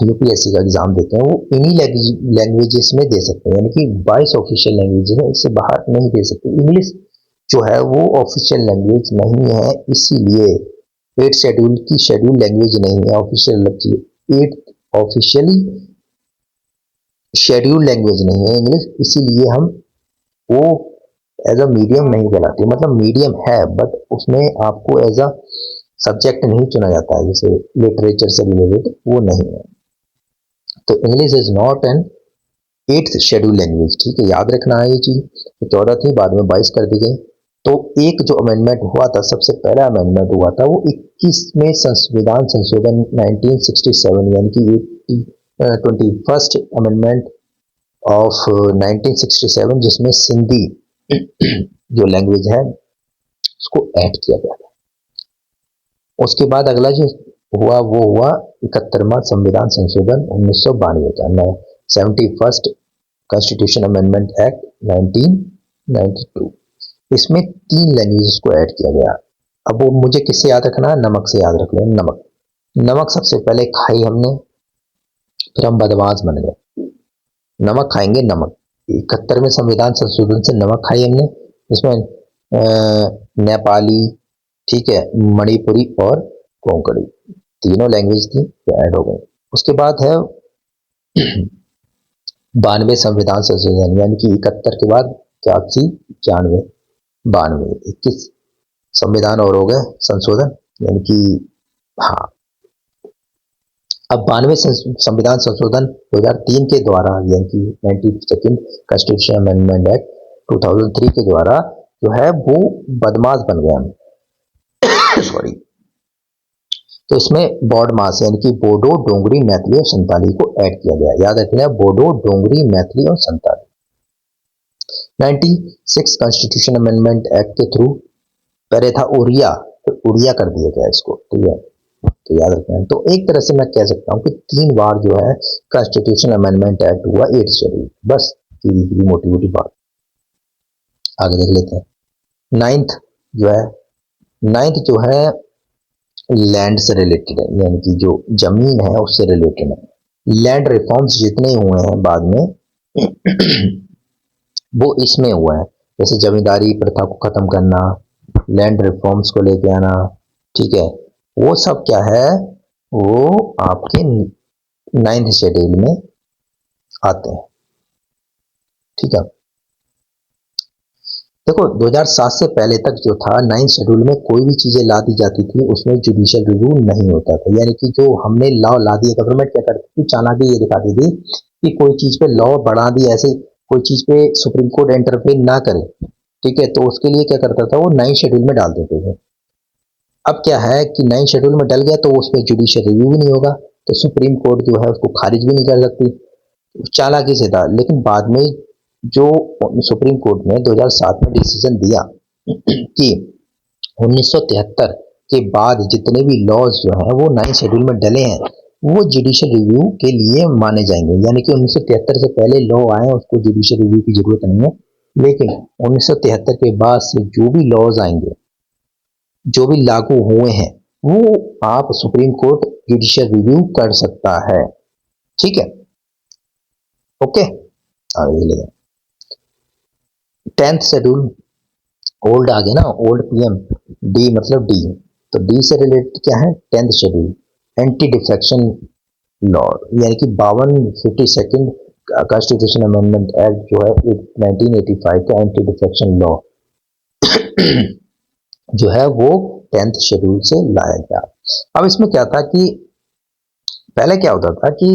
यूपीएससी का एग्जाम देते हैं, वो इन्हीं लैंग्वेजेस में दे सकते हैं, यानी कि 22 ऑफिशियल लैंग्वेजेस है, इससे बाहर नहीं दे सकते। इंग्लिश जो है वो ऑफिशियल लैंग्वेज नहीं है, इसीलिए 8th शेड्यूल की शेड्यूल लैंग्वेज नहीं है, official, 8th officially schedule language नहीं है इंग्लिश, इसीलिए हम वो एज अ मीडियम नहीं कहलाती, मतलब मीडियम है बट उसमें आपको एज अ सब्जेक्ट नहीं चुना जाता है, जैसे लिटरेचर से रिलेटेड वो नहीं है। तो English is not an 8th schedule language, ठीक है, याद रखना है ये चीज। तो 14 थी, बाद में 22 कर दी गई। तो एक जो अमेंडमेंट हुआ था, सबसे पहला अमेंडमेंट हुआ था वो 21वें संविधान संशोधन 1967, यानी कि 21st अमेंडमेंट ऑफ 1967, जिसमें सिंधी जो लैंग्वेज है उसको ऐड किया गया था। उसके बाद अगला जो हुआ वो हुआ 71वां संविधान संशोधन 1992 का, 71st कॉन्स्टिट्यूशन अमेंडमेंट एक्ट 1992। इसमें 3 लैंग्वेजेस को ऐड किया गया। अब वो मुझे किससे याद रखना, नमक से याद रख लें। नमक, नमक सबसे पहले खाई हमने, फिर हम बदमाश बन गए। नमक खाएंगे, नमक 71वें संविधान संशोधन से नमक खाई हमने। इसमें नेपाली, ठीक है, मणिपुरी और कोंकणी तीनों लैंग्वेज थी जो ऐड हो गई। उसके बाद है 92 संविधान संशोधन, यानी कि 71 के बाद 81, 91, 92, 21 संविधान और हो गए संशोधन, यानी कि हाँ। अब 92 संविधान संशोधन 2003 के द्वारा, यानी कि 92nd कॉन्स्टिट्यूशन अमेंडमेंट एक्ट 2003 के द्वारा जो है वो बदमाश बन गया। सॉरी। तो इसमें बॉडमास यानी कि बोडो, डोंगरी, मैथिली और संताली को ऐड किया गया। याद रखना, बोडो, डोंगरी, मैथिली और संताली। 96 कॉन्स्टिट्यूशन अमेंडमेंट एक्ट के थ्रू पहले था उड़िया, तो उड़िया कर दिया गया इसको, ठीक है, तो याद रखना है। तो एक तरह से मैं कह सकता हूँ कि 3 बार जो है कॉन्स्टिट्यूशन अमेंडमेंट एक्ट हुआ 8 शेड्यूल। बस सीधी मोटी मोटी बात। आगे देख लेते हैं। नाइन्थ जो है लैंड से रिलेटेड है, यानी कि जो जमीन है उससे रिलेटेड है। लैंड रिफॉर्म्स जितने हुए हैं बाद में वो इसमें हुआ है, जैसे जमींदारी प्रथा को खत्म करना, लैंड रिफॉर्म्स को लेके आना, ठीक है, वो सब क्या है, वो आपके 9th शेड्यूल में आते हैं, ठीक है। देखो 2007 से पहले तक जो था 9th शेड्यूल में कोई भी चीजें ला दी जाती थी उसमें जुडिशियल रिव्यू नहीं होता था। यानी कि जो हमने लॉ ला दिए, गवर्नमेंट क्या करती थी, चालाकी ये दिखाती थी कि कोई चीज पे लॉ बढ़ा दी, ऐसे कोई चीज पे सुप्रीम कोर्ट इंटरफेयर ना करे, ठीक है, तो उसके लिए क्या करता था, वो 9th शेड्यूल में डाल देते थे। अब क्या है कि 9th शेड्यूल में डल गया तो उसमें जुडिशियल रिव्यू भी नहीं होगा, तो सुप्रीम कोर्ट जो है उसको खारिज भी नहीं कर सकती। चालाकी से था। लेकिन बाद में जो सुप्रीम कोर्ट ने 2007 में डिसीजन दिया कि 1973 के बाद जितने भी लॉज जो हैं वो 9th शेड्यूल में डले हैं वो जुडिशियल रिव्यू के लिए माने जाएंगे। यानी कि 1973 से पहले लॉ आए उसको जुडिशियल रिव्यू की जरूरत नहीं है, लेकिन 1973 के बाद से जो भी लॉज आएंगे, जो भी लागू हुए हैं, वो आप सुप्रीम कोर्ट जुडिशियल रिव्यू कर सकता है, ठीक है, ओके। आगे ले 10th शेड्यूल ओल्ड आ गया ना, ओल्ड पीएम, डी मतलब डी, तो डी से रिलेटेड क्या है, 10th schedule anti defection law, यानी कि 52 कॉन्स्टिट्यूशन अमेंडमेंट एक्ट जो है 1985 का एंटी डिफेक्शन लॉ जो है वो 10th शेड्यूल से लाया गया। अब इसमें क्या था कि पहले क्या होता था कि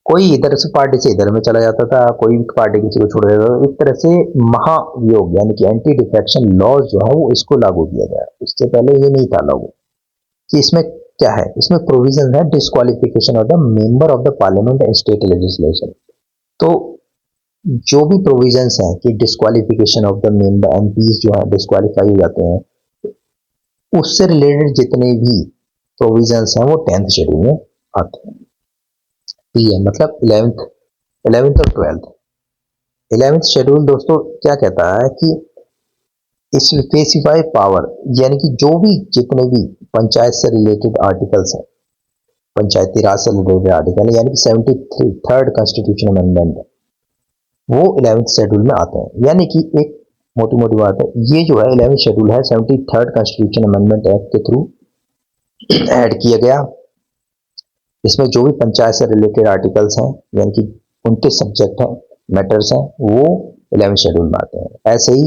कोई इधर से पार्टी से इधर में चला जाता था, कोई पार्टी किसी को छोड़ देता था, एक तरह से महाभियोग यानी कि एंटी डिफेक्शन लॉज जो है वो इसको लागू किया गया। इससे पहले ये नहीं था लागू। कि इसमें क्या है, इसमें प्रोविजन है disqualification of the member of the parliament and state legislation. तो जो भी प्रोविजंस हैं कि disqualification of the member, MPs जो है डिस्क्वालीफाई हो जाते हैं, उससे रिलेटेड जितने भी प्रोविजंस हैं वो 10th शेड्यूल में आते हैं। पीएम मतलब 11th और 12th। 11th शेड्यूल दोस्तों क्या कहता है कि स्पेसिफाई पावर, यानी कि जो भी जितने भी पंचायत से रिलेटेड आर्टिकल्स हैं, पंचायती राज से रिलेटेड आर्टिकल, यानी कि 73rd कॉन्स्टिट्यूशन अमेंडमेंट, वो 11th शेड्यूल में आते हैं। यानी कि एक मोटी मोटी बात है, ये जो है 11th शेड्यूल है 73rd कॉन्स्टिट्यूशन अमेंडमेंट एक्ट के थ्रू ऐड किया गया। इसमें जो भी पंचायत से रिलेटेड आर्टिकल्स हैं, यानी कि उनके सब्जेक्ट हैं, मैटर्स हैं, वो 11th शेड्यूल में आते हैं। ऐसे ही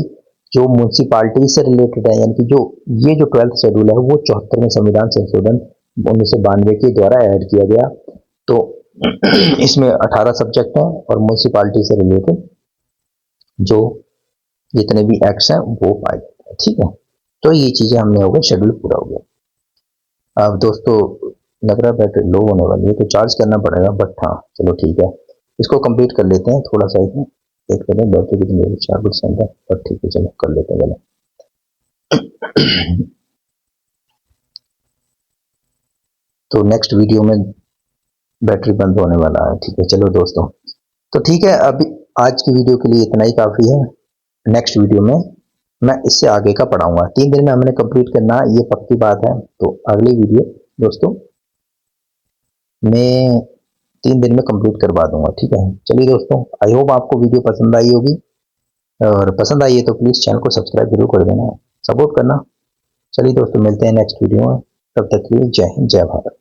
जो म्यूनसिपालिटी से रिलेटेड है, यानी कि जो ये जो 12th शेड्यूल है वो 74वें संविधान संशोधन 1992 के द्वारा ऐड किया गया। तो इसमें 18 सब्जेक्ट हैं और म्यूनसिपालिटी से रिलेटेड जो जितने भी एक्ट्स हैं वो पाए जाते हैं, ठीक है। तो ये चीजें हमने हो गई, शेड्यूल पूरा हो गया। अब दोस्तों लग रहा है बैटरी लो होने वाली है तो चार्ज करना पड़ेगा, बट हाँ चलो ठीक है, इसको कंप्लीट कर लेते हैं। थोड़ा सा इसमें देख लेते हैं बैटरी कितनी है, 4% है, पर ठीक है चलो कर लेते हैं पहले। तो नेक्स्ट वीडियो में बैटरी बंद होने वाला है, ठीक है। चलो दोस्तों तो ठीक है, अभी आज की वीडियो के लिए इतना ही काफ़ी है। नेक्स्ट वीडियो में मैं इससे आगे का पढ़ाऊंगा। 3 दिन में हमने कंप्लीट करना, ये पक्की बात है। तो अगली वीडियो दोस्तों मैं 3 दिन में कंप्लीट करवा दूंगा, ठीक है। चलिए दोस्तों, आई होप आपको वीडियो पसंद आई होगी, और पसंद आई है तो प्लीज़ चैनल को सब्सक्राइब जरूर कर देना, सपोर्ट करना। चलिए दोस्तों, मिलते हैं नेक्स्ट वीडियो में। तब तक के लिए जय हिंद, जय भारत।